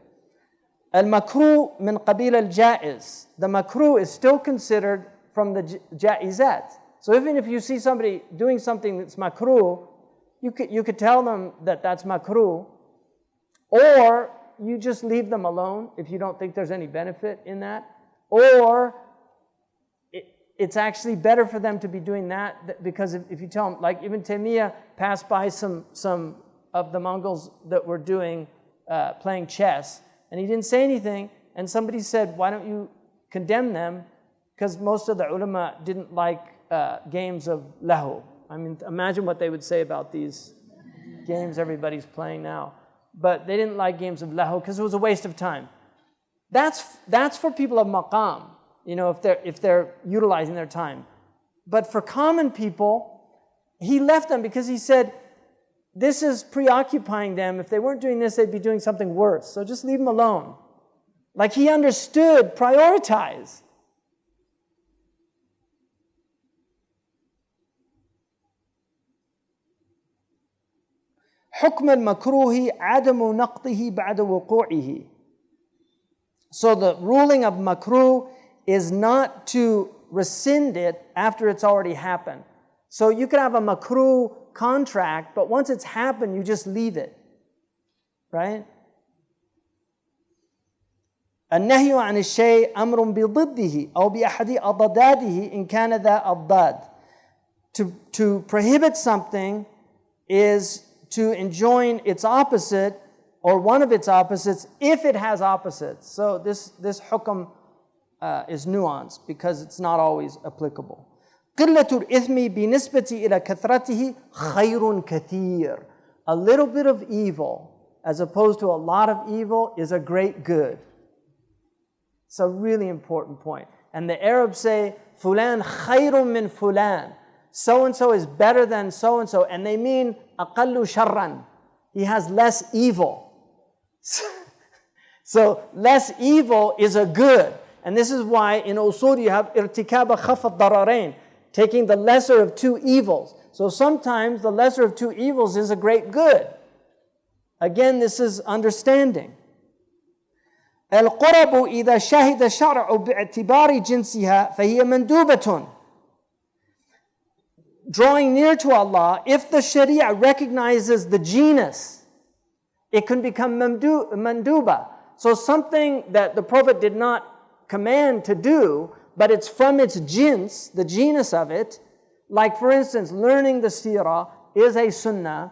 Al-makruh min qabil al-jaiz. The makruh is still considered from the jaizat. So even if you see somebody doing something that's makruh, you could tell them that that's makruh, or you just leave them alone if you don't think there's any benefit in that, or it's actually better for them to be doing that, because if you tell them, like Ibn Taymiyyah passed by some of the Mongols that were doing playing chess, and he didn't say anything, and somebody said, why don't you condemn them? Because most of the ulama didn't like games of lahu. I mean, imagine what they would say about these games everybody's playing now. But they didn't like games of lahu because it was a waste of time. That's for people of maqam, you know, if they're utilizing their time. But for common people, he left them because he said, this is preoccupying them. If they weren't doing this, they'd be doing something worse. So just leave them alone. Like he understood, prioritize. حكم المكروه عدم نقضه بعد وقوعه. So the ruling of makruh is not to rescind it after it's already happened. So you could have a makruh contract, but once it's happened, you just leave it. Right? النهي عن الشيء أمر بضده أو بأحد أضداده إن كان ذا أضداد. To prohibit something is to enjoin its opposite or one of its opposites if it has opposites. So this hukm is nuanced because it's not always applicable. قلة الإثم بنسبة إلى كثرته خير كثير. A little bit of evil as opposed to a lot of evil is a great good. It's a really important point. And the Arabs say, فلان خير من فلان. So-and-so is better than so-and-so. And they mean أقل شرا. He has less evil. So less evil is a good. And this is why in usul you have ارتكاب خف الضررين, taking the lesser of two evils. So sometimes the lesser of two evils is a great good. Again, this is understanding. القرب إذا شهد الشرع باعتبار جنسها فهي مندوبة. Drawing near to Allah, if the Sharia recognizes the genus, it can become manduba. So something that the Prophet did not command to do, but it's from its jins, the genus of it. Like for instance, learning the seerah is a sunnah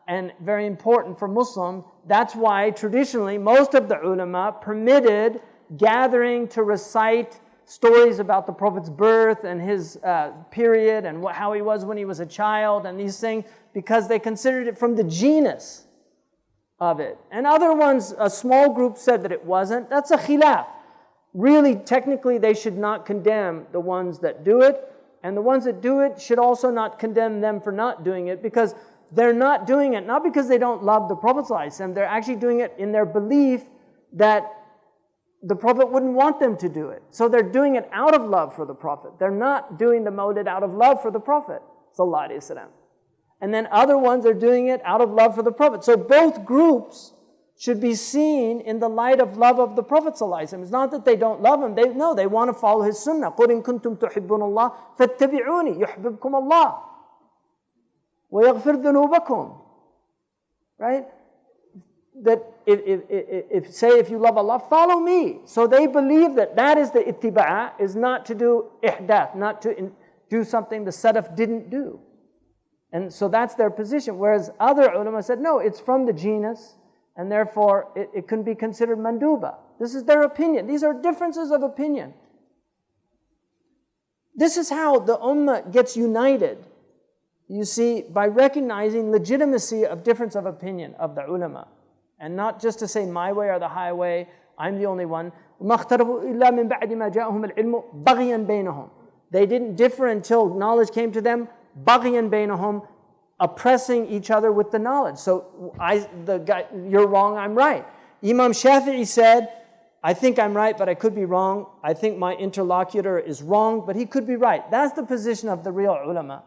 and very important for Muslims. That's why traditionally most of the ulama permitted gathering to recite stories about the Prophet's birth and his period and how he was when he was a child and these things, because they considered it from the genus of it. And other ones, a small group said that it wasn't. That's a khilaf. Really, technically, they should not condemn the ones that do it, and the ones that do it should also not condemn them for not doing it, because they're not doing it not because they don't love the Prophet ﷺ, they're actually doing it in their belief that the Prophet wouldn't want them to do it. So they're doing it out of love for the Prophet. They're not doing the mawlid out of love for the Prophet ﷺ. And then other ones are doing it out of love for the Prophet. So both groups should be seen in the light of love of the Prophet ﷺ. It's not that they don't love him. They want to follow his sunnah. قُلْ إِن كُنْتُمْ تُحِبُّونَ اللَّهَ فَاتَّبِعُونِي يُحْبِبْكُمُ اللَّهُ وَيَغْفِرْ ذُنُوبَكُمْ. Right? That if you love Allah, follow me. So they believe that is the ittiba', is not to do ihdath, not to do something the salaf didn't do. And so that's their position. Whereas other ulama said, no, it's from the genus, and therefore it can be considered manduba. This is their opinion. These are differences of opinion. This is how the ummah gets united. You see, by recognizing legitimacy of difference of opinion of the ulama. And not just to say my way or the highway, I'm the only one. They didn't differ until knowledge came to them. بَغْيًا بَيْنَهُمْ, oppressing each other with the knowledge. So you're wrong, I'm right. Imam Shafi'i said, I think I'm right, but I could be wrong. I think my interlocutor is wrong, but he could be right. That's the position of the real ulama.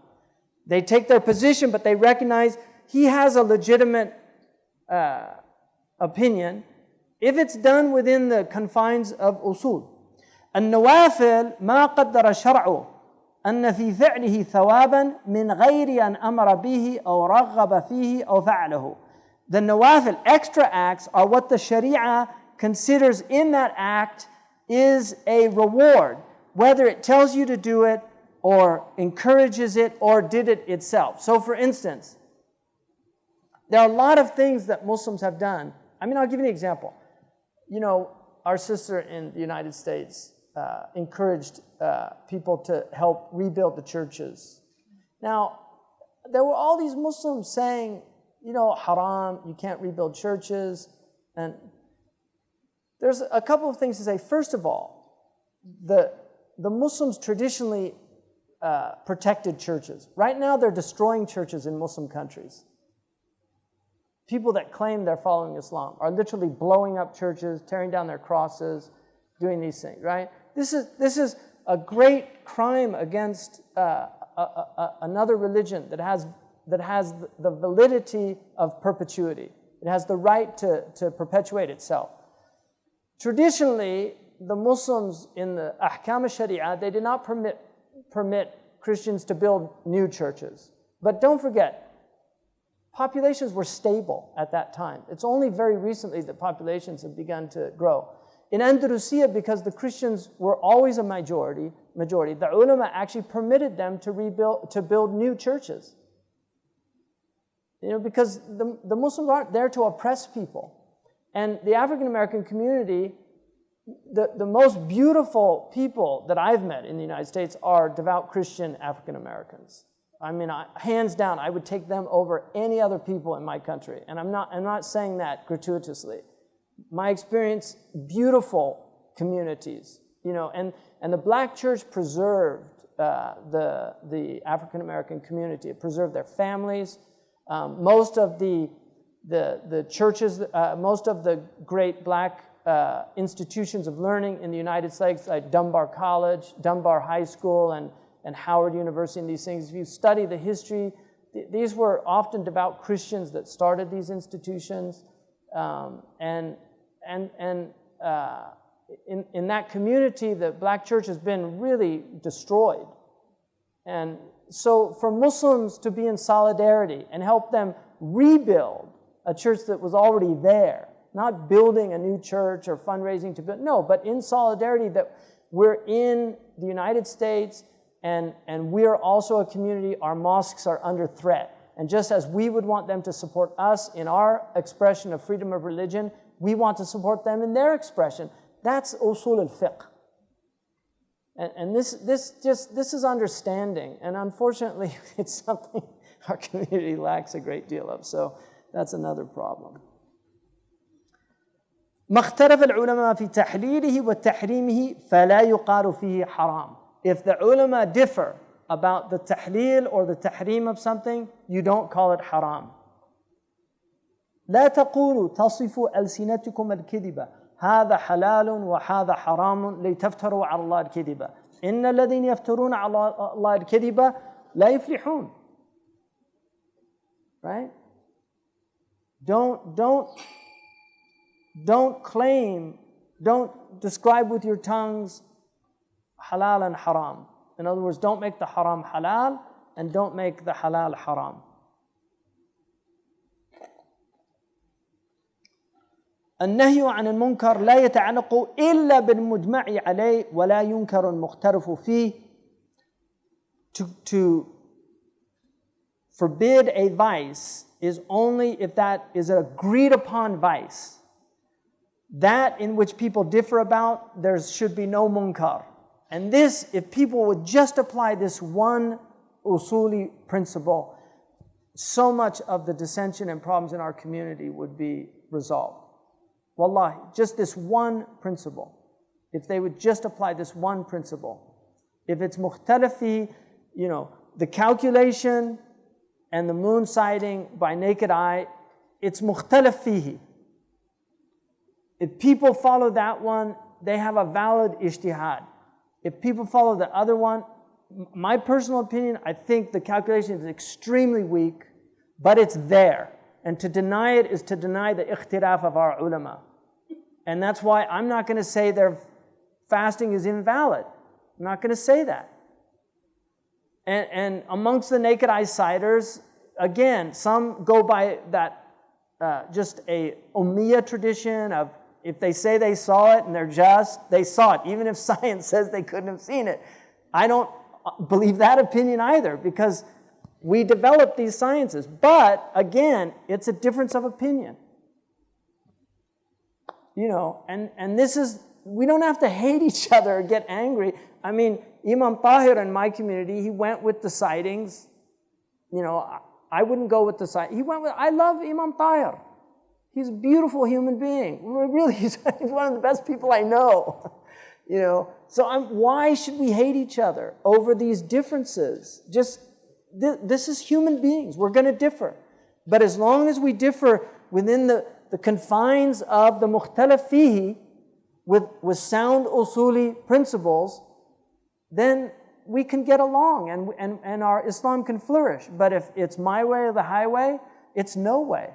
They take their position, but they recognize he has a legitimate opinion if it's done within the confines of usul. النوافل ما قدر الشرع أن في فعله ثوابا من غير أن أمر به أو رغب فيه أو فعله. The nawafil, extra acts, are what the Sharia considers in that act is a reward, whether it tells you to do it or encourages it or did it itself. So for instance, there are a lot of things that Muslims have done. I mean, I'll give you an example. You know, our sister in the United States encouraged people to help rebuild the churches. Now, there were all these Muslims saying, you know, haram, you can't rebuild churches. And there's a couple of things to say. First of all, the Muslims traditionally protected churches. Right now, they're destroying churches in Muslim countries. People that claim they're following Islam are literally blowing up churches, tearing down their crosses, doing these things, right? This is a great crime against another religion that has the validity of perpetuity. It has the right to perpetuate itself. Traditionally, the Muslims in the Ahkam al-Sharia, they did not permit Christians to build new churches. But don't forget, populations were stable at that time. It's only very recently that populations have begun to grow. In Andalusia, because the Christians were always a majority, the ulama actually permitted them to build new churches. Because the Muslims aren't there to oppress people. And the African American community, the most beautiful people that I've met in the United States are devout Christian African Americans. I mean, hands down, I would take them over any other people in my country. And I'm not saying that gratuitously. My experience, beautiful communities, and the black church preserved the African American community. It preserved their families. Most of the churches, most of the great black institutions of learning in the United States, like Dunbar College, Dunbar High School, and Howard University, and these things, if you study the history, these were often devout Christians that started these institutions. In that community, the black church has been really destroyed. And so for Muslims to be in solidarity and help them rebuild a church that was already there, not building a new church or fundraising to build, no, but in solidarity that we're in the United States and we are also a community, our mosques are under threat. And just as we would want them to support us in our expression of freedom of religion, we want to support them in their expression. That's usul al-fiqh. And this is understanding. And unfortunately, it's something our community lacks a great deal of. So that's another problem. ما اختلف العلماء في تحليله وتحريمه فلا يقال فيه حرام. If the ulama differ about the tahleel or the tahrim of something, you don't call it haram. لا تقولوا تصفوا ألسنتكم الكذبة هذا حلال وهذا حرام لتفتروا على الله الكذبة إن الذين يفترون على الله الكذبة لا يفلحون. Right? Don't claim, don't describe with your tongues halal and haram. In other words, don't make the haram halal and don't make the halal haram. النهي عن المنكر لا يتعلق إلا بالمجمع عليه ولا ينكر المختلف فيه. To forbid a vice is only if that is an agreed upon vice. That in which people differ about, there should be no munkar. And this, if people would just apply this one usuli principle, so much of the dissension and problems in our community would be resolved. Wallahi, just this one principle. If they would just apply this one principle. If it's mukhtalafi, the calculation and the moon sighting by naked eye, it's mukhtalafihi. If people follow that one, they have a valid ijtihad. If people follow the other one, my personal opinion, I think the calculation is extremely weak, but it's there. And to deny it is to deny the ikhtiraf of our ulama. And that's why I'm not going to say their fasting is invalid. I'm not going to say that. And amongst the naked eye sighters, again, some go by that just a Ummiyya tradition of if they say they saw it and they saw it, even if science says they couldn't have seen it. I don't believe that opinion either because we developed these sciences. But again, it's a difference of opinion. And this is, we don't have to hate each other or get angry. I mean, Imam Tahir in my community, he went with the sightings. I wouldn't go with the sightings. I love Imam Tahir. He's a beautiful human being. Really, he's one of the best people I know. Why should we hate each other over these differences? This is human beings. We're going to differ. But as long as we differ within the confines of the mukhtalaf fihi, with sound usuli principles, then we can get along and our Islam can flourish. But if it's my way or the highway, it's no way.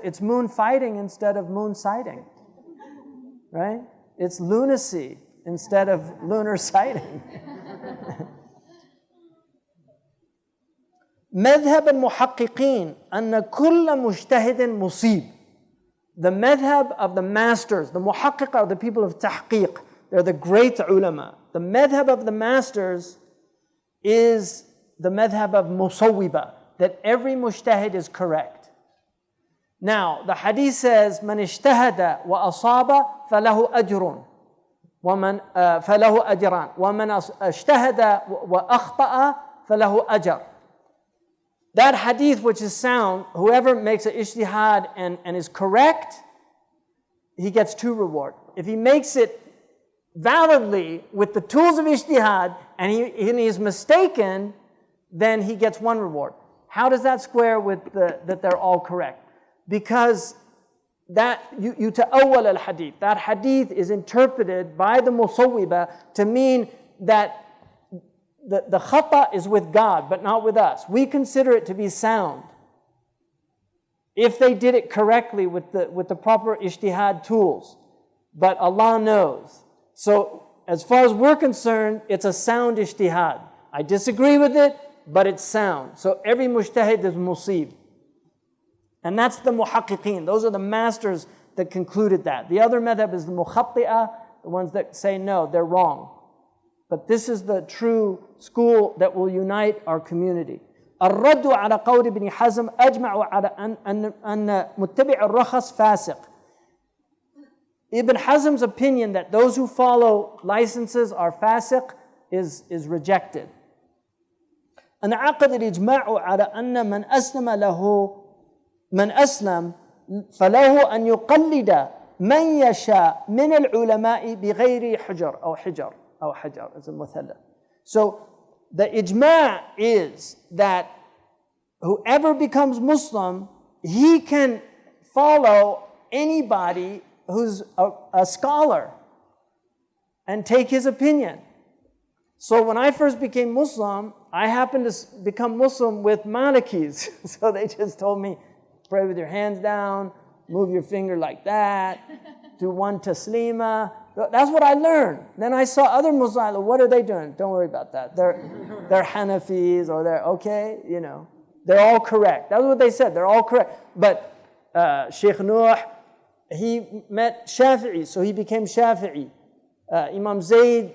It's moon fighting instead of moon sighting. Right? It's lunacy instead of lunar sighting. مذهب المحققين أن كل مجتهد مصيب. The madhab of the masters, the muhaqqiq are the people of tahqiq. They're the great ulama. The madhab of the masters is the madhab of musawwiba, that every mujtahid is correct. Now, the hadith says, من اجتهد وأصاب فله أجر ومن فله أجران ومن اجتهد وأخطأ فله أجر. That hadith which is sound, whoever makes an ijtihad and is correct, he gets 2 rewards. If he makes it validly with the tools of ijtihad and he is mistaken, then he gets 1 reward. How does that square with that they're all correct? Because that you ta'awwal al-hadith. That hadith is interpreted by the musawwiba to mean that the khata is with God, but not with us. We consider it to be sound if they did it correctly with the proper ijtihad tools. But Allah knows. So as far as we're concerned, it's a sound ijtihad. I disagree with it, but it's sound. So every mujtahid is musib. And that's the muhaqqiqeen. Those are the masters that concluded that. The other madhab is the mukhatti'ah, the ones that say no, they're wrong. But this is the true school that will unite our community. الرد على قول ابن حزم أجمع على أن متبع الرخص فاسق. Ibn Hazm's opinion that those who follow licenses are fasiq is rejected. انعقد الإجماع على أن من أسلم فله أن يقلد من يشاء من العلماء بغير حجر أو حجر as a مثلث. So the ijma' is that whoever becomes Muslim, he can follow anybody who's a scholar and take his opinion. So when I first became Muslim, I happened to become Muslim with Malikis. So they just told me, pray with your hands down, move your finger like that, do 1 taslima. That's what I learned. Then I saw other Muslims, what are they doing? Don't worry about that. They're Hanafis or they're okay, They're all correct. That's what they said. They're all correct. But Sheikh Nuh, he met Shafi'i, so he became Shafi'i. Imam Zayd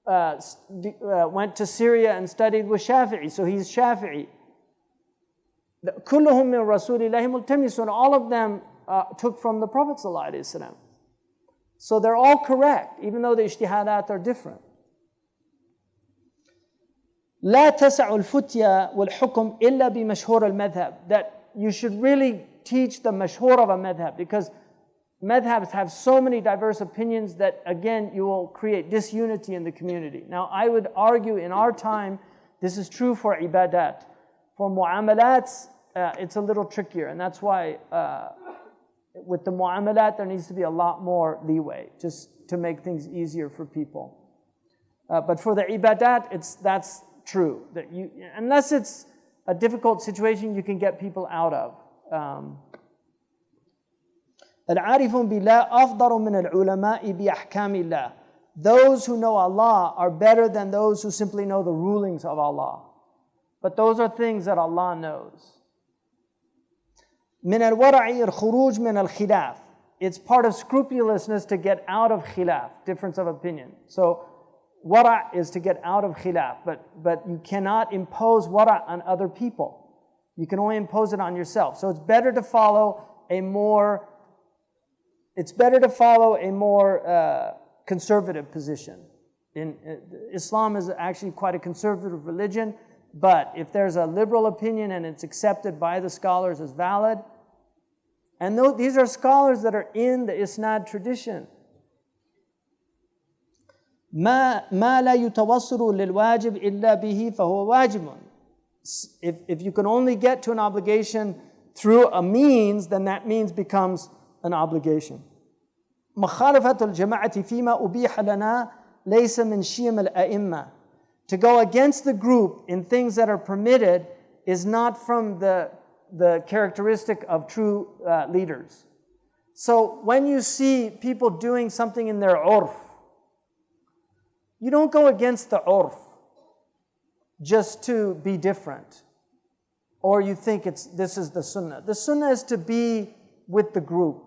went to Syria and studied with Shafi'i, so he's Shafi'i. كلهم من رسول الله ملتمسون. All of them took from the Prophet sallallahu alaihi wasallam. So they're all correct, even though the ijtihadat are different. لا تسع الفتيا والحكم إلا بمشهور المذهب. That you should really teach the mashhur of a madhab, because madhabs have so many diverse opinions that, again, you will create disunity in the community. Now, I would argue in our time, this is true for ibadat. For mu'amalats, it's a little trickier, and that's why with the mu'amalat, there needs to be a lot more leeway, just to make things easier for people. But for the ibadat, that's true. That unless it's a difficult situation, you can get people out of. العارفون بالله أفضل من العلماء بأحكام الله. Those who know Allah are better than those who simply know the rulings of Allah. But those are things that Allah knows. من الورع الخروج من الخلاف. It's part of scrupulousness to get out of khilaf, difference of opinion. So wara' is to get out of khilaf, but you cannot impose wara' on other people. You can only impose it on yourself. So it's better to follow a more conservative position. Islam is actually quite a conservative religion, but if there's a liberal opinion and it's accepted by the scholars as valid, and these are scholars that are in the Isnad tradition. ما لا يتوصل للواجب إلا به فهو واجب. If you can only get to an obligation through a means, then that means becomes an obligation. مخالفة الجماعة فيما أبيح لنا ليس من شيم الأئمة. To go against the group in things that are permitted is not from the characteristic of true leaders. So when you see people doing something in their urf, you don't go against the urf just to be different. Or you think this is the sunnah. The sunnah is to be with the group.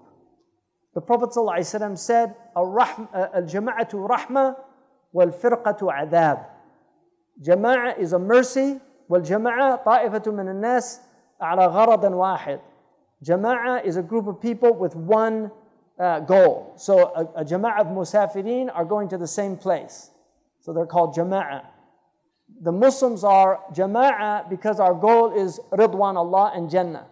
The Prophet ﷺ said, Al-jama'atu rahma wal-firqatu adab. Jama'ah is a mercy, wal-jama'ah ta'ifatu min al-nas ala gharadan wahid. Jama'ah is a group of people with one goal. So a jama'ah of musafirin are going to the same place. So they're called jama'ah. The Muslims are jama'ah because our goal is ridwan Allah and Jannah.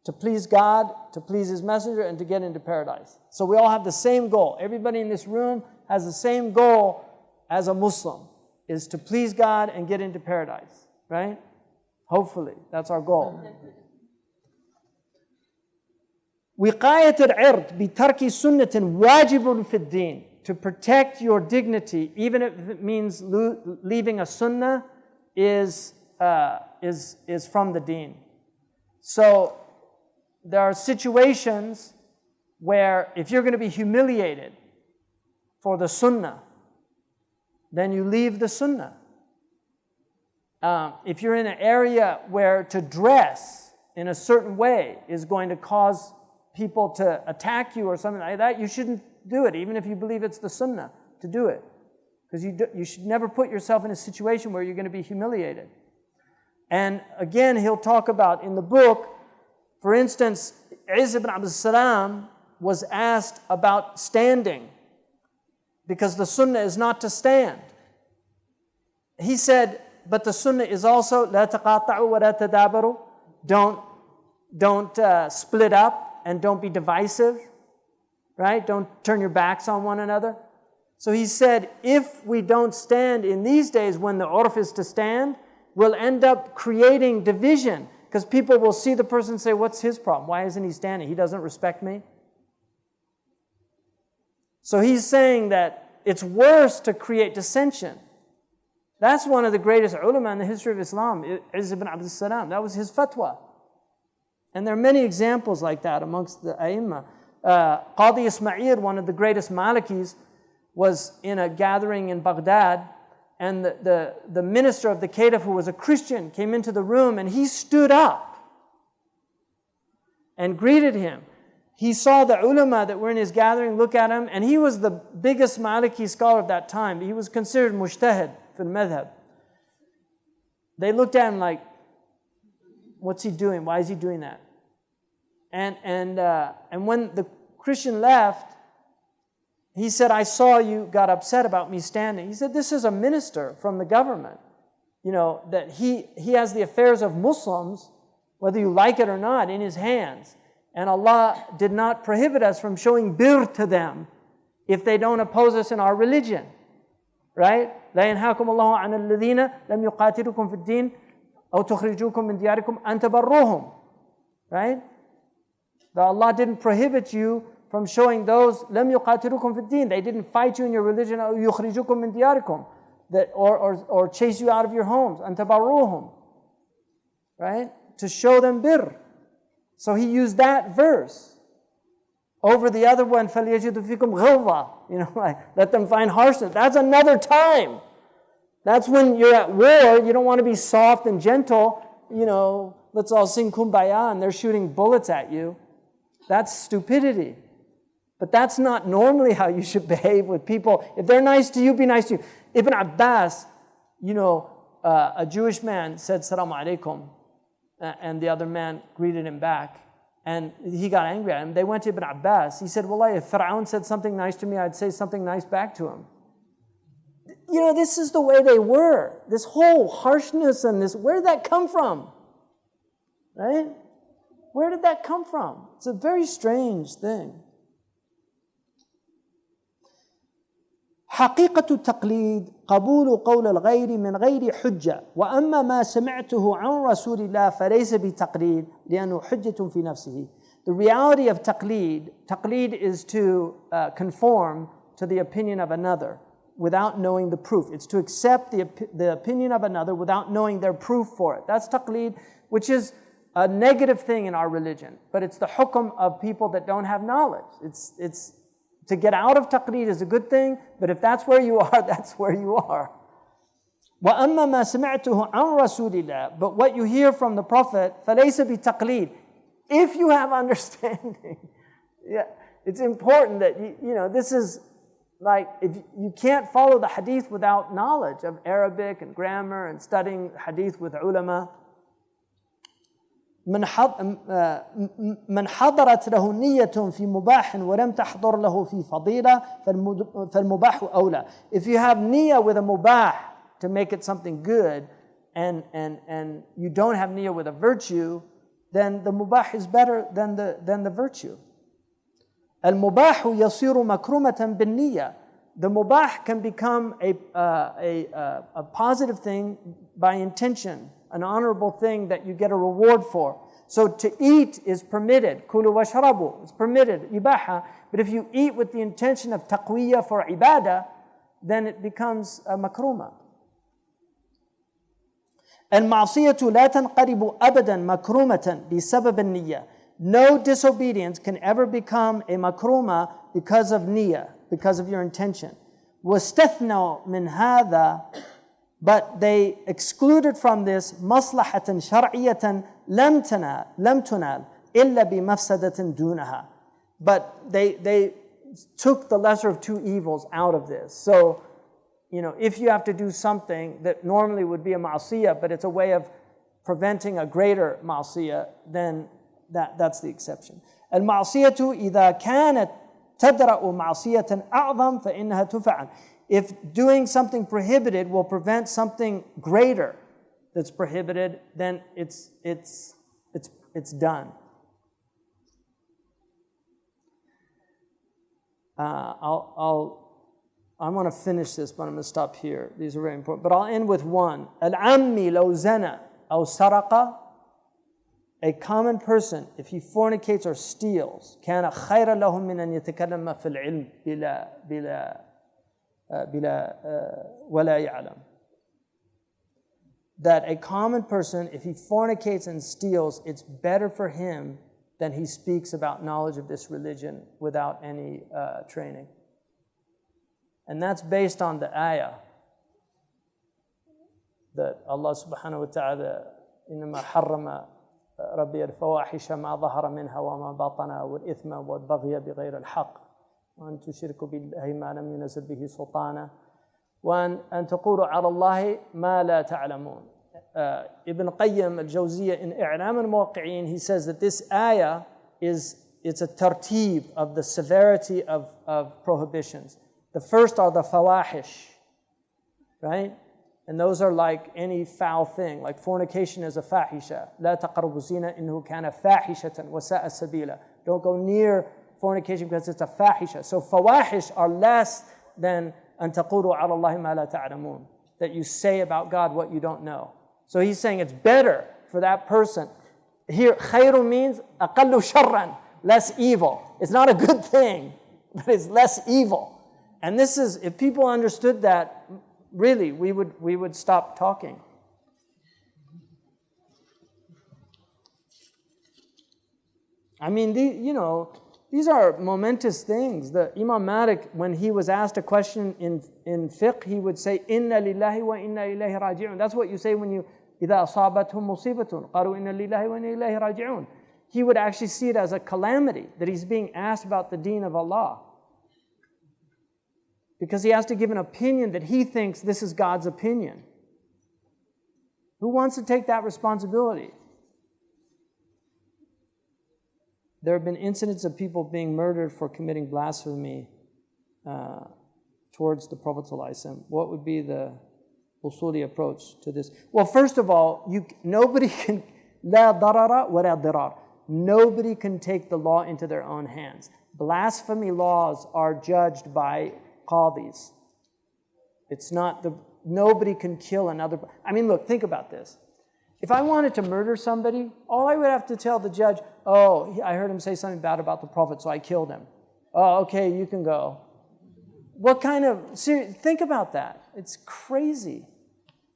To please God, to please His Messenger, and to get into paradise. So we all have the same goal. Everybody in this room has the same goal as a Muslim, is to please God and get into paradise, right? Hopefully, that's our goal. وقاية العرض بترك سنة واجب في الدين. To protect your dignity, even if it means leaving a sunnah, is from the deen. So there are situations where if you're going to be humiliated for the sunnah, then you leave the sunnah. If you're in an area where to dress in a certain way is going to cause people to attack you or something like that, you shouldn't do it, even if you believe it's the sunnah to do it. Because you should never put yourself in a situation where you're going to be humiliated. And again, he'll talk about in the book, for instance, Izz ibn Abd salam was asked about standing, because the sunnah is not to stand. He said, but the sunnah is also, لا تقاطعوا ولا تدابروا. Don't split up and don't be divisive. Right? Don't turn your backs on one another. So he said, if we don't stand in these days when the urf is to stand, we'll end up creating division, because people will see the person and say, what's his problem? Why isn't he standing? He doesn't respect me. So he's saying that it's worse to create dissension. That's one of the greatest ulama in the history of Islam, Izz ibn Abd salam. That was his fatwa. And there are many examples like that amongst the A'immah. Qadi Ismail, one of the greatest Malikis, was in a gathering in Baghdad, and the minister of the Caliph, who was a Christian, came into the room, and he stood up and greeted him. He saw the ulama that were in his gathering look at him, and he was the biggest Maliki scholar of that time. He was considered mujtahid fil madhab. They looked at him like, what's he doing? Why is he doing that? And when the Christian left, he said, I saw you got upset about me standing. He said, this is a minister from the government. You know, that he has the affairs of Muslims, whether you like it or not, in his hands. And Allah did not prohibit us from showing birr to them if they don't oppose us in our religion. Right? لا ينهاكم الله عن الذين لم يقاتلوكم في الدين أو تخرجوكم من دياركم أن تبروهم. Right? That Allah didn't prohibit you from showing those لم يقاتلوكم في الدين. They didn't fight you in your religion أو يخرجوكم من دياركم, that or chase you out of your homes. أن تبروهم. Right? To show them birr. So he used that verse over the other one, فَلْيَجِدُ فِيكُمْ غِلْظَةً. You know, like, let them find harshness. That's another time. That's when you're at war. You don't want to be soft and gentle. You know, let's all sing Kumbaya, and they're shooting bullets at you. That's stupidity. But that's not normally how you should behave with people. If they're nice to you, be nice to you. Ibn Abbas, you know, a Jewish man said, Salaam alaikum. And the other man greeted him back. And he got angry at him. They went to Ibn Abbas. He said, Wallahi, if Fir'aun said something nice to me, I'd say something nice back to him. You know, this is the way they were. This whole harshness and this, where did that come from? Right? Where did that come from? It's a very strange thing. حقيقة التقليد قبول قول الغير من غير حجة وأما ما سمعته عن رسول الله فليس بتقليد لأنه حجة في نفسه. The reality of taqleed is to conform to the opinion of another without knowing the proof. It's to accept the opinion of another without knowing their proof for it. That's taqleed, which is a negative thing in our religion, but it's the hukm of people that don't have knowledge. It's to get out of taqleed is a good thing, but if that's where you are, that's where you are. وَأَمَّا مَا سَمِعْتُهُ عَنْ رَسُولِ اللَّهِ. But what you hear from the Prophet, فَلَيْسَ بِتَقْلِيد. If you have understanding, yeah, it's important that, this is like, if you can't follow the hadith without knowledge of Arabic and grammar and studying hadith with ulama. من حضرت له نية في مباح ولم تحضر له في فضيلة فالمباح أولى. If you have niyyah with a mubah to make it something good and you don't have niyyah with a virtue, then the mubah is better than the virtue. المباح يصير مكرمة بالنية. The mubah can become a positive thing by intention, an honorable thing that you get a reward for. So to eat is permitted. Kulu washrabu is permitted, ibaha. But if you eat with the intention of taqwiyya for ibadah, then it becomes a makruma. المعصية لا تنقلب أبدا مكرومة بسبب النية. No disobedience can ever become a makruma because of niyyah, because of your intention. واستثنوا من هذا, but they excluded from this مصلحة شرعية لم تنال إلا بمفسدة دونها. But they took the lesser of two evils out of this. So, if you have to do something that normally would be a ma'asiyah, but it's a way of preventing a greater ma'asiyah, then that's the exception. المعصية إذا كانت تدرأ معصية أعظم فإنها تفعل. If doing something prohibited will prevent something greater that's prohibited, then it's done. I want to finish this, but I'm going to stop here. These are very important. But I'll end with one. العمي لو زنى أو سرق. A common person, if he fornicates or steals, كان خيرا له من أن يتكلم في العلم بلا ولا يعلم. That a common person, if he fornicates and steals, it's better for him than he speaks about knowledge of this religion without any training. And that's based on the ayah that Allah subhanahu wa ta'ala إنما حرم ربي الفواحش ما ظهر منها وما بطن والإثم والبغي بغير الحق وأن تشركوا بالله ما لم ينزل به سلطانا وأن تقولوا على الله ما لا تعلمون. Ibn Qayyim al-Jawziyya in I'lam al-Muwaqqi'in, he says that this ayah it's a tartib of the severity of prohibitions. The first are the fawahish, right? And those are like any foul thing, like fornication is a fahisha. لا تقربوا الزنا إنه كان فاحشة وساء سبيلا. Don't go near fornication because it's a fahisha. So fawahish are less than أن تقولوا على الله ما لا تعلمون, that you say about God what you don't know. So he's saying it's better for that person. Here, khayru means أقل شرا, less evil. It's not a good thing, but it's less evil. And this is, if people understood that, really, we would stop talking. I mean, these are momentous things. The Imam Malik, when he was asked a question in fiqh, he would say, "Inna lillahi wa inna ilayhi raji'un." That's what you say when you إذا أصابتهم مصيبة قالوا إن لله وإنا إليه راجعون. He would actually see it as a calamity that he's being asked about the deen of Allah, because he has to give an opinion that he thinks this is God's opinion. Who wants to take that responsibility? There have been incidents of people being murdered for committing blasphemy towards the Prophet ﷺ. What would be the usuli approach to this? Well, first of all, nobody can لا ضرر ولا ضرار. Nobody can take the law into their own hands. Blasphemy laws are judged by qadis, It's not nobody can kill another. I mean, look, think about this. If I wanted to murder somebody, all I would have to tell the judge, oh, I heard him say something bad about the Prophet, so I killed him. Oh, okay, you can go. What kind of, think about that. It's crazy.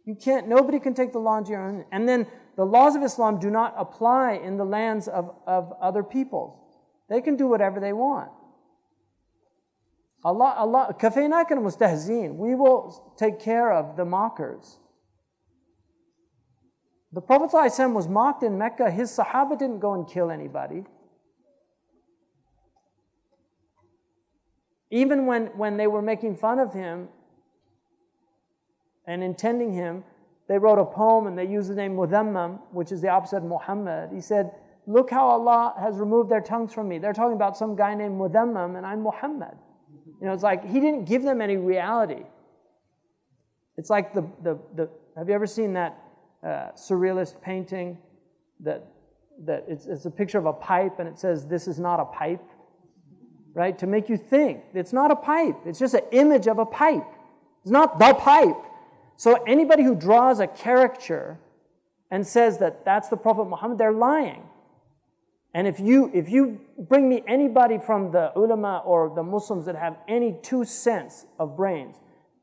Nobody can take the law into your own. And then the laws of Islam do not apply in the lands of other peoples. They can do whatever they want. Allah, كَفَيْنَاكَ الْمُسْتَهْزِينَ. We will take care of the mockers. The Prophet ﷺ was mocked in Mecca. His Sahaba didn't go and kill anybody. Even when they were making fun of him and intending him, they wrote a poem and they used the name Mudhammam, which is the opposite of Muhammad. He said, look how Allah has removed their tongues from me. They're talking about some guy named Mudhammam and I'm Muhammad. It's like he didn't give them any reality. It's like have you ever seen that surrealist painting that it's a picture of a pipe and it says, this is not a pipe, right? To make you think it's not a pipe. It's just an image of a pipe. It's not the pipe. So anybody who draws a caricature and says that that's the Prophet Muhammad, they're lying. And if you bring me anybody from the ulama or the Muslims that have any 2 cents of brains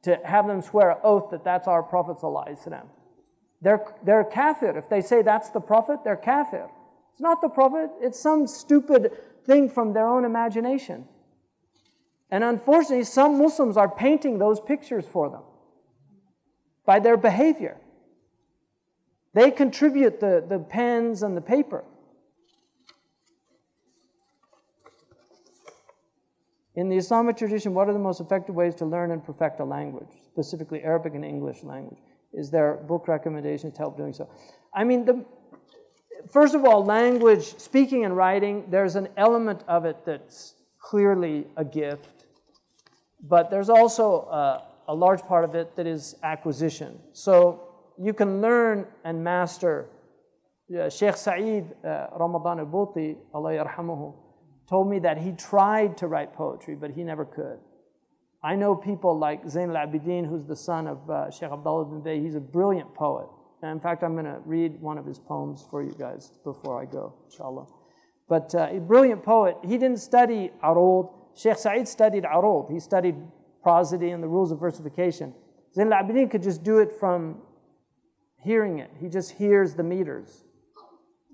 to have them swear an oath that that's our Prophet sallallahu alaihi wasallam, they're kafir. If they say that's the Prophet, they're kafir. It's not the Prophet. It's some stupid thing from their own imagination. And unfortunately, some Muslims are painting those pictures for them by their behavior. They contribute the pens and the paper. In the Islamic tradition, what are the most effective ways to learn and perfect a language, specifically Arabic and English language? Is there book recommendations to help doing so? I mean, first of all, language, speaking and writing, there's an element of it that's clearly a gift, but there's also a large part of it that is acquisition. So you can learn and master. Sheikh Saeed Ramadan al-Buti, Allah yarhamuhu, told me that he tried to write poetry, but he never could. I know people like Zain al-Abidin, who's the son of Sheikh Abdullah bin Bay. He's a brilliant poet. And in fact, I'm going to read one of his poems for you guys before I go, inshallah. But a brilliant poet. He didn't study arud. Sheikh Saeed studied arud. He studied prosody and the rules of versification. Zain al-Abidin could just do it from hearing it. He just hears the meters.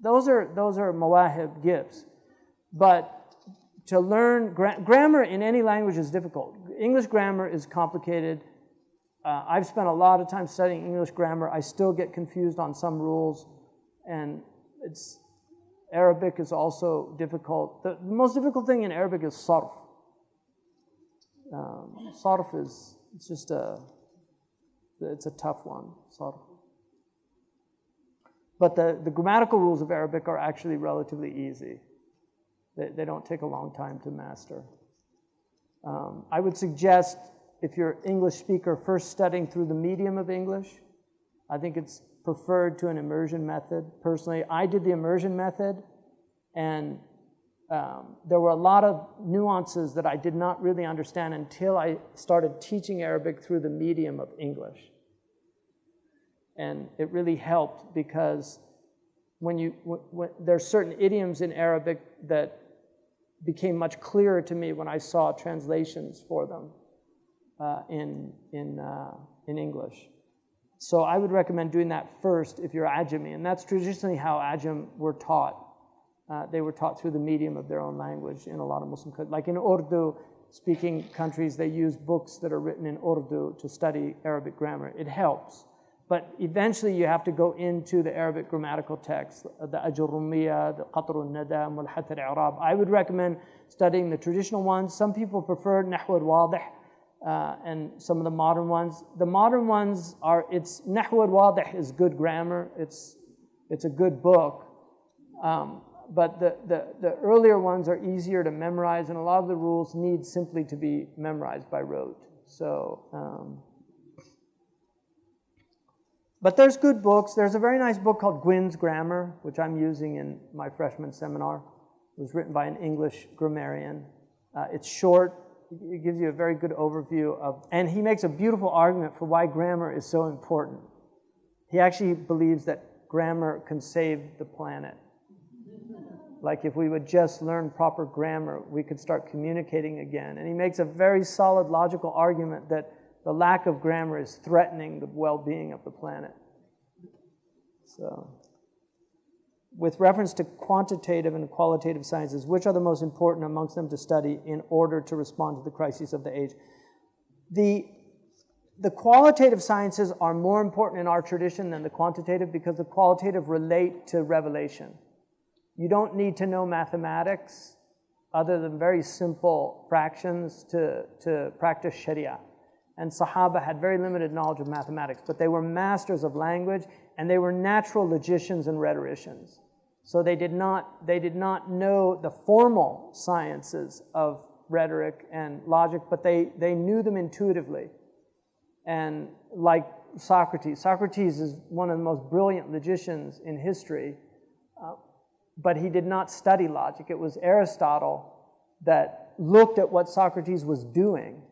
Those are mawahib gifts. But to learn grammar in any language is difficult. English grammar is complicated. I've spent a lot of time studying English grammar. I still get confused on some rules, and Arabic is also difficult. The most difficult thing in Arabic is sarf. Sarf it's a tough one, sarf. But the grammatical rules of Arabic are actually relatively easy. They don't take a long time to master. I would suggest, if you're an English speaker, first studying through the medium of English. I think it's preferred to an immersion method. Personally, I did the immersion method, and there were a lot of nuances that I did not really understand until I started teaching Arabic through the medium of English. And it really helped because when there's certain idioms in Arabic that became much clearer to me when I saw translations for them in English. So I would recommend doing that first if you're Ajami, and that's traditionally how Ajam were taught. They were taught through the medium of their own language in a lot of Muslim countries. Like in Urdu-speaking countries, they use books that are written in Urdu to study Arabic grammar. It helps. But eventually you have to go into the Arabic grammatical texts, the Ajurumiyya, the Qatr al-Nada, Mulhat al-I'rab. I would recommend studying the traditional ones. Some people prefer Nahw al-Wadih and some of the modern ones. The modern ones Nahw al-Wadih is good grammar. It's a good book. But the earlier ones are easier to memorize, and a lot of the rules need simply to be memorized by rote. So... But there's good books. There's a very nice book called Gwyn's Grammar, which I'm using in my freshman seminar. It was written by an English grammarian. It's short. it gives you a very good overview of, and he makes a beautiful argument for why grammar is so important. He actually believes that grammar can save the planet. Like if we would just learn proper grammar, we could start communicating again. And he makes a very solid logical argument that the lack of grammar is threatening the well-being of the planet. So, with reference to quantitative and qualitative sciences, which are the most important amongst them to study in order to respond to the crises of the age? The qualitative sciences are more important in our tradition than the quantitative because the qualitative relate to revelation. You don't need to know mathematics other than very simple fractions to practice Sharia. And Sahaba had very limited knowledge of mathematics, but they were masters of language and they were natural logicians and rhetoricians. So they did not know the formal sciences of rhetoric and logic, but they knew them intuitively. And like Socrates is one of the most brilliant logicians in history, but he did not study logic. It was Aristotle that looked at what Socrates was doing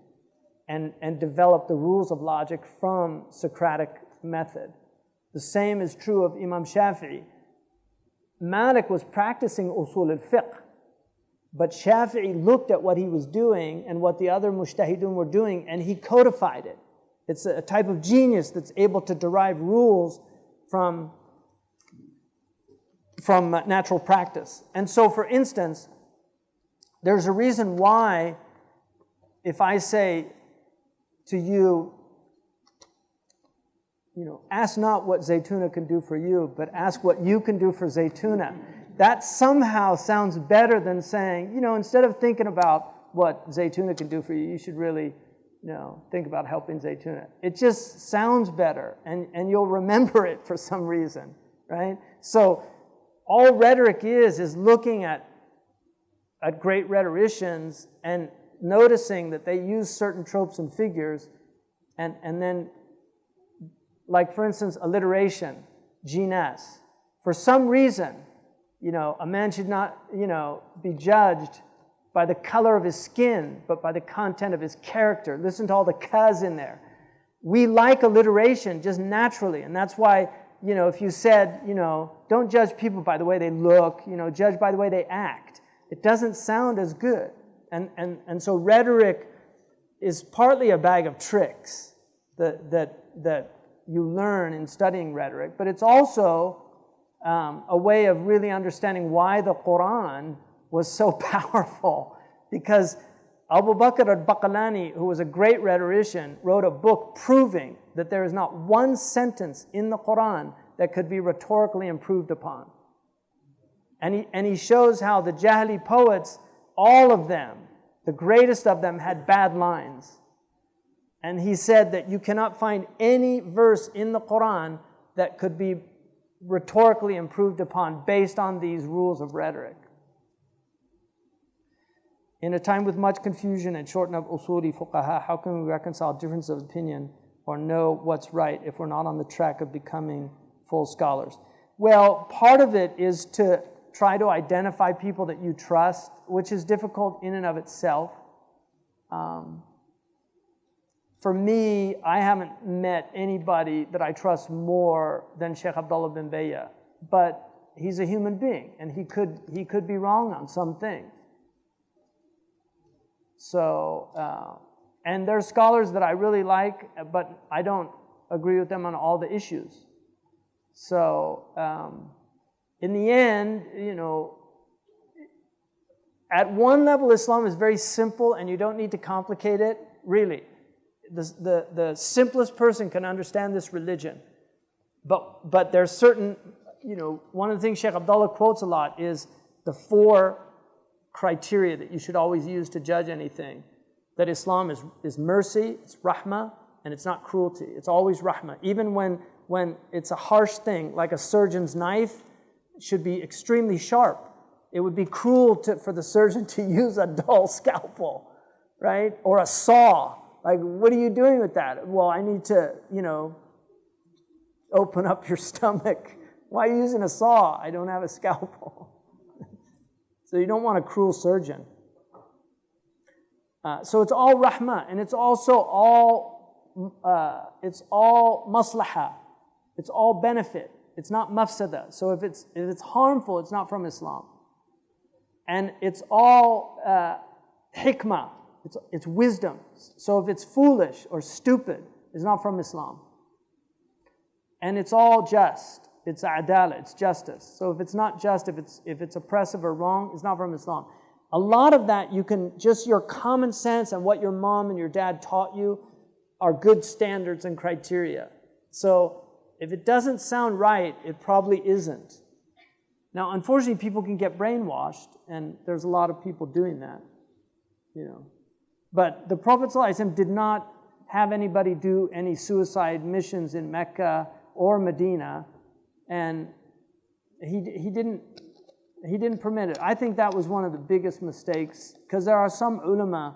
and developed the rules of logic from Socratic method. The same is true of Imam Shafi'i. Malik was practicing usul al-fiqh, but Shafi'i looked at what he was doing and what the other mujtahidun were doing, and he codified it. It's a type of genius that's able to derive rules from natural practice. And so, for instance, there's a reason why if I say to you, ask not what Zaytuna can do for you, but ask what you can do for Zaytuna. That somehow sounds better than saying, instead of thinking about what Zaytuna can do for you, you should really, think about helping Zaytuna. It just sounds better, and you'll remember it for some reason, right? So all rhetoric is looking at great rhetoricians and noticing that they use certain tropes and figures, and then, like for instance, alliteration, gines. For some reason, a man should not, be judged by the color of his skin, but by the content of his character. Listen to all the kas in there. We like alliteration just naturally, and that's why, if you said, don't judge people by the way they look, judge by the way they act, it doesn't sound as good. And so rhetoric is partly a bag of tricks that you learn in studying rhetoric, but it's also a way of really understanding why the Quran was so powerful. Because Abu Bakr al-Baqalani, who was a great rhetorician, wrote a book proving that there is not one sentence in the Quran that could be rhetorically improved upon. And he shows how the Jahili poets, all of them, the greatest of them, had bad lines. And he said that you cannot find any verse in the Quran that could be rhetorically improved upon based on these rules of rhetoric. In a time with much confusion and shortened of usuli fuqaha, how can we reconcile difference of opinion or know what's right if we're not on the track of becoming full scholars? Well, part of it is to try to identify people that you trust, which is difficult in and of itself. For me, I haven't met anybody that I trust more than Sheikh Abdullah bin Bayya, but he's a human being, and he could be wrong on some things. So, and there's scholars that I really like, but I don't agree with them on all the issues. So, in the end, at one level, Islam is very simple, and you don't need to complicate it, really. The simplest person can understand this religion. But there's certain, one of the things Sheikh Abdullah quotes a lot is the 4 criteria that you should always use to judge anything. That Islam is mercy, it's rahmah, and it's not cruelty. It's always rahmah. Even when it's a harsh thing, like a surgeon's knife, it should be extremely sharp. It would be cruel for the surgeon to use a dull scalpel, right? Or a saw. Like, what are you doing with that? Well, I need to, open up your stomach. Why are you using a saw? I don't have a scalpel. So you don't want a cruel surgeon. So it's all rahmah, and it's also it's all maslaha. It's all benefit. It's not mafsada. So if it's harmful, it's not from Islam. And it's all hikmah. It's wisdom. So if it's foolish or stupid, it's not from Islam. And it's all just. It's adala, it's justice. So if it's not just, if it's oppressive or wrong, it's not from Islam. A lot of that you can, just your common sense and what your mom and your dad taught you are good standards and criteria. So if it doesn't sound right, it probably isn't. Now, unfortunately, people can get brainwashed, and there's a lot of people doing that, But the Prophet ﷺ did not have anybody do any suicide missions in Mecca or Medina, and he didn't permit it. I think that was one of the biggest mistakes, because there are some ulama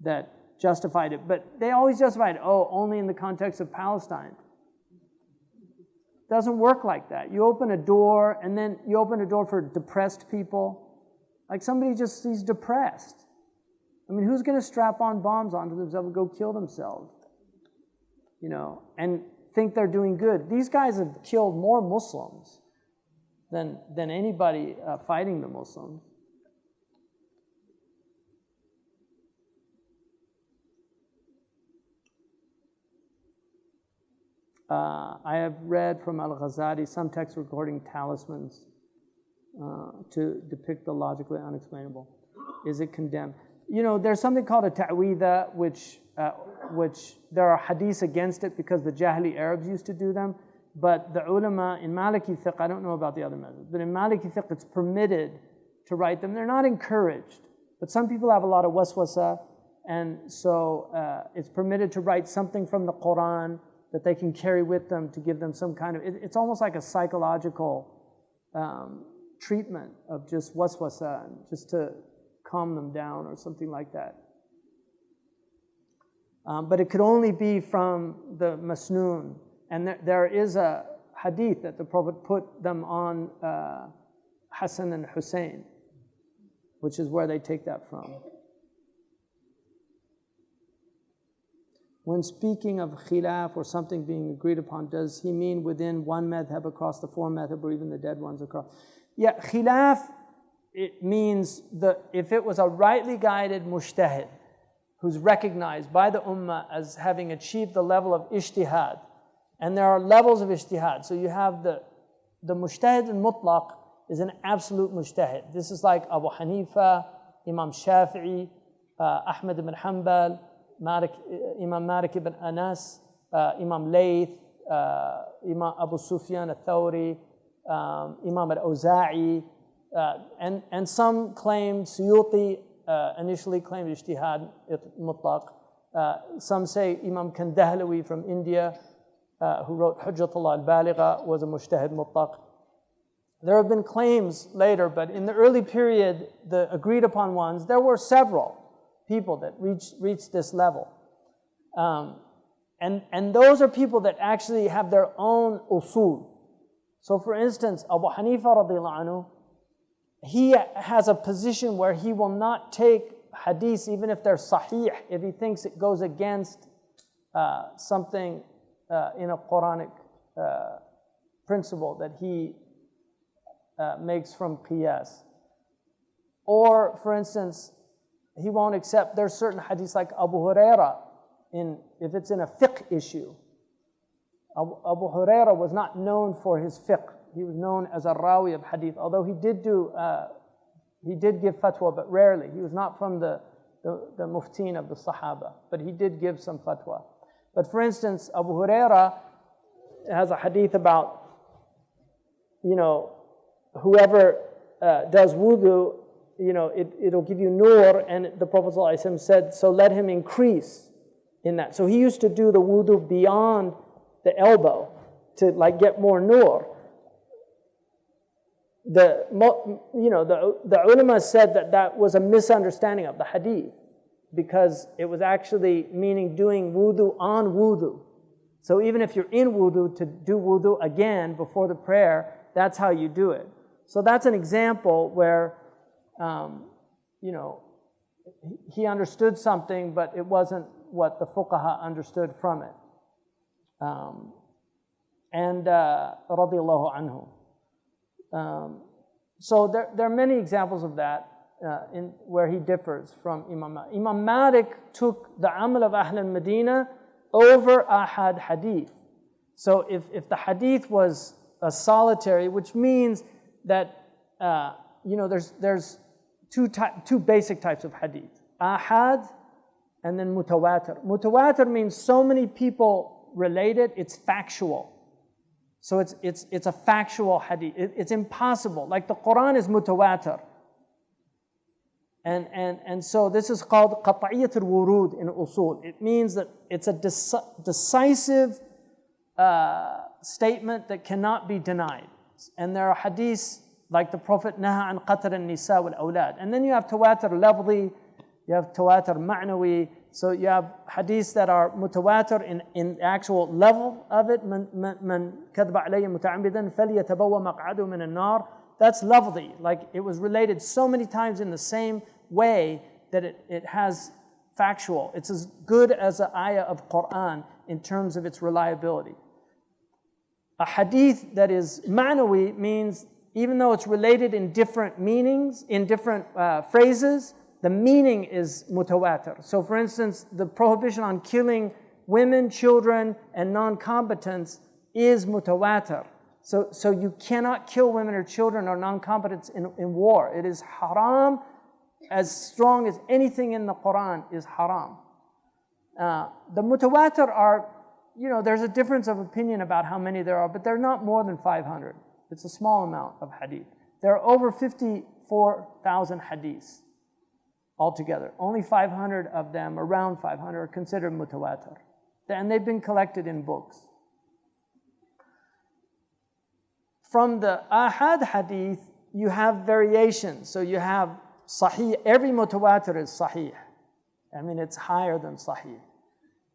that justified it, but they always justified, only in the context of Palestine. It doesn't work like that. You open a door, and then you open a door for depressed people. Like he's depressed. I mean, who's going to strap on bombs onto themselves and go kill themselves? And think they're doing good. These guys have killed more Muslims than anybody fighting the Muslims. I have read from Al-Ghazali some texts recording talismans to depict the logically unexplainable. Is it condemned? There's something called a ta'weedha, which there are hadiths against it because the Jahili Arabs used to do them. But the ulama in Maliki fiqh, I don't know about the other methods, but in Maliki fiqh it's permitted to write them. They're not encouraged. But some people have a lot of waswasa, and so it's permitted to write something from the Quran that they can carry with them to give them some kind of, it's almost like a psychological treatment of just waswasa, just to calm them down or something like that. But it could only be from the masnoon. And there is a hadith that the Prophet put them on Hassan and Hussein, which is where they take that from. When speaking of khilaf or something being agreed upon, does he mean within one madhab across the four madhab or even the dead ones across? Yeah, khilaf, it means if it was a rightly guided mujtahid who's recognized by the ummah as having achieved the level of ijtihad, and there are levels of ijtihad. So you have the mujtahid al-mutlaq is an absolute mujtahid. This is like Abu Hanifa, Imam Shafi'i, Ahmad ibn Hanbal, Imam Malik ibn Anas, Imam Layth, Imam Abu Sufyan al-Thawri, Imam al-Awza'i, and some claim, Suyuti initially claimed ijtihad mutlaq. Some say Imam Kandahlawi from India, who wrote Hujjatullah al-Baligha, was a mujtahid mutlaq. There have been claims later, but in the early period, the agreed upon ones, there were several people that reached this level. And those are people that actually have their own usul. So for instance, Abu Hanifa radiallahu anhu, he has a position where he will not take hadiths even if they're sahih, if he thinks it goes against something in a Quranic principle that he makes from qiyas. Or, for instance, he won't accept, there's certain hadiths like Abu Huraira, if it's in a fiqh issue. Abu Huraira was not known for his fiqh. He was known as a rawi of hadith, although he did give fatwa, but rarely. He was not from the muftin of the Sahaba, but he did give some fatwa. But for instance, Abu Huraira has a hadith about, whoever does wudu, it'll give you nur, and the Prophet ﷺ said, so let him increase in that. So he used to do the wudu beyond the elbow to get more nur. The ulama said that was a misunderstanding of the hadith, because it was actually meaning doing wudu on wudu. So even if you're in wudu, to do wudu again before the prayer, that's how you do it. So that's an example where, he understood something, but it wasn't what the fuqaha understood from it. Radiallahu anhu. So there are many examples of that in where he differs from Imam Malik. Imam Malik took the amal of Ahl al-Madinah over ahad hadith. So if the hadith was a solitary, which means that there's two basic types of hadith: ahad and then mutawatir. Mutawatir means so many people related, it's factual. So it's a factual hadith. It's impossible. Like the Quran is mutawatir. And so this is called qat'iyyat al-wurud in usul. It means that it's a decisive statement that cannot be denied. And there are hadiths like the Prophet naha an qatl al-nisa wal-awlad. And then you have tawatur lafzi, you have tawatur ma'nawi. So you have hadiths that are mutawatir in actual level of it. Man kadba alayya muta'ammidan falyatabawwa maq'adahu min an-nar. That's lafzi. Like it was related so many times in the same way that it has factual. It's as good as an ayah of Quran in terms of its reliability. A hadith that is ma'nawi means even though it's related in different meanings, in different phrases, the meaning is mutawatir. So for instance, the prohibition on killing women, children, and non-combatants is mutawatir. So you cannot kill women or children or non-combatants in war. It is haram, as strong as anything in the Quran is haram. The mutawatir are, there's a difference of opinion about how many there are, but they're not more than 500. It's a small amount of hadith. There are over 54,000 hadiths altogether. Only 500 of them, around 500, are considered mutawatir. And they've been collected in books. From the ahad hadith, you have variations. So you have sahih. Every mutawatir is sahih. I mean, it's higher than sahih.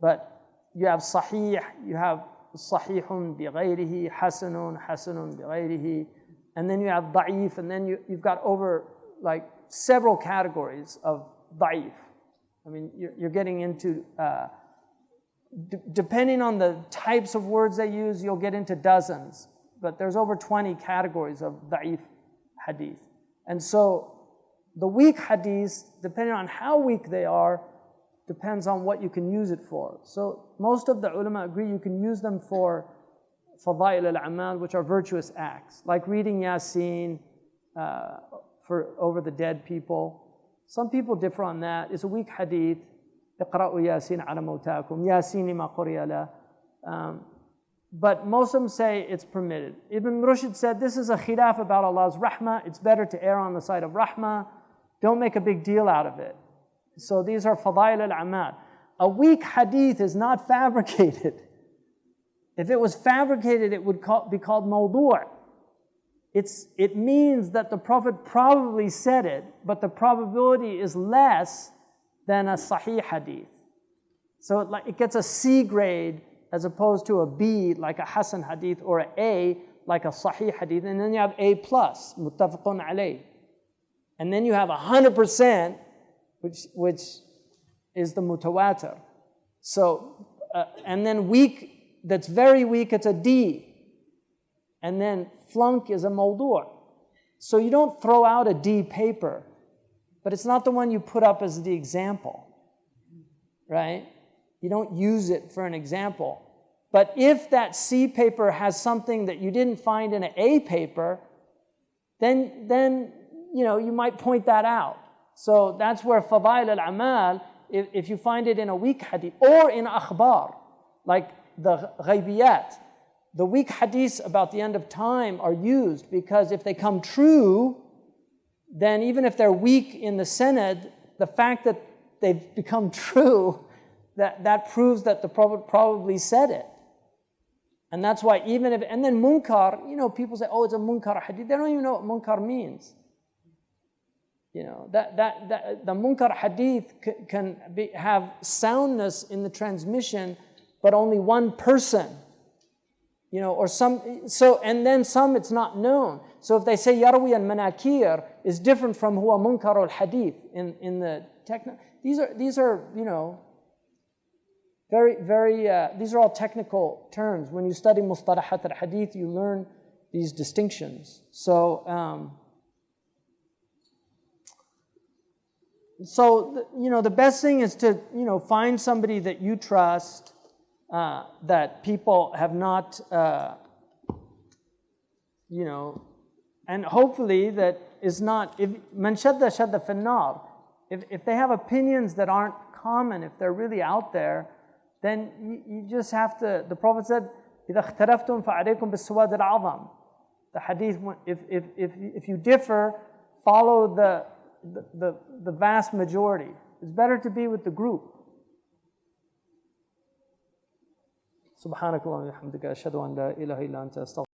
But you have sahih, you have sahihun bi ghayrihi, hasanun bi ghayrihi, and then you have da'if, and then you've got over like several categories of da'if. I mean, you're getting into, depending on the types of words they use, you'll get into dozens. But there's over 20 categories of da'if hadith. And so the weak hadiths, depending on how weak they are, depends on what you can use it for. So most of the ulama agree you can use them for fadail al-amal, which are virtuous acts, like reading Yasin for over the dead people. Some people differ on that. It's a weak hadith. اقرأوا ياسين على موتاكم ياسين لما قرئ له. But most of them say it's permitted. Ibn Rushd said this is a khilaf about Allah's rahmah. It's better to err on the side of rahmah. Don't make a big deal out of it. So these are fadail al-amal. A weak hadith is not fabricated. If it was fabricated, it would be called mawdu'. It means that the Prophet probably said it, but the probability is less than a sahih hadith. So it gets a C grade as opposed to a B like a Hasan hadith, or an A like a Sahih hadith, and then you have A+, muttafaqun alayh. And then you have 100%, which is the mutawatir. So, and then weak, that's very weak, it's a D. And then flunk is a mawdu'. So you don't throw out a D paper, but it's not the one you put up as the example, right? You don't use it for an example. But if that C paper has something that you didn't find in an A paper, then you might point that out. So that's where fadail al-amal, if you find it in a weak hadith, or in akhbar, like the ghaybiyat, the weak hadiths about the end of time are used because if they come true, then even if they're weak in the sanad, the fact that they've become true, that proves that the Prophet probably said it. And that's why and then munkar, people say, oh, it's a munkar hadith. They don't even know what munkar means. The munkar hadith can have soundness in the transmission, but only one person or some, and then some it's not known. So if they say yarwi and manakir is different from huwa munkar al hadith in the these are these are all technical terms. When you study mustalahat al hadith, you learn these distinctions. So the best thing is to find somebody that you trust, that people have not and hopefully that is not, if man shadda shadda fin nar, if they have opinions that aren't common, if they're really out there, then you just have to, the Prophet said, إِذَا اخْتَلَفْتُمْ فَعَلَيْكُمْ بِالسُّوَادِ الْعَظَمِ. The hadith, if you differ, follow the vast majority. It's better to be with the group. سبحانك اللهم وبحمدك أشهد أن لا إله إلا أنت أستغفرك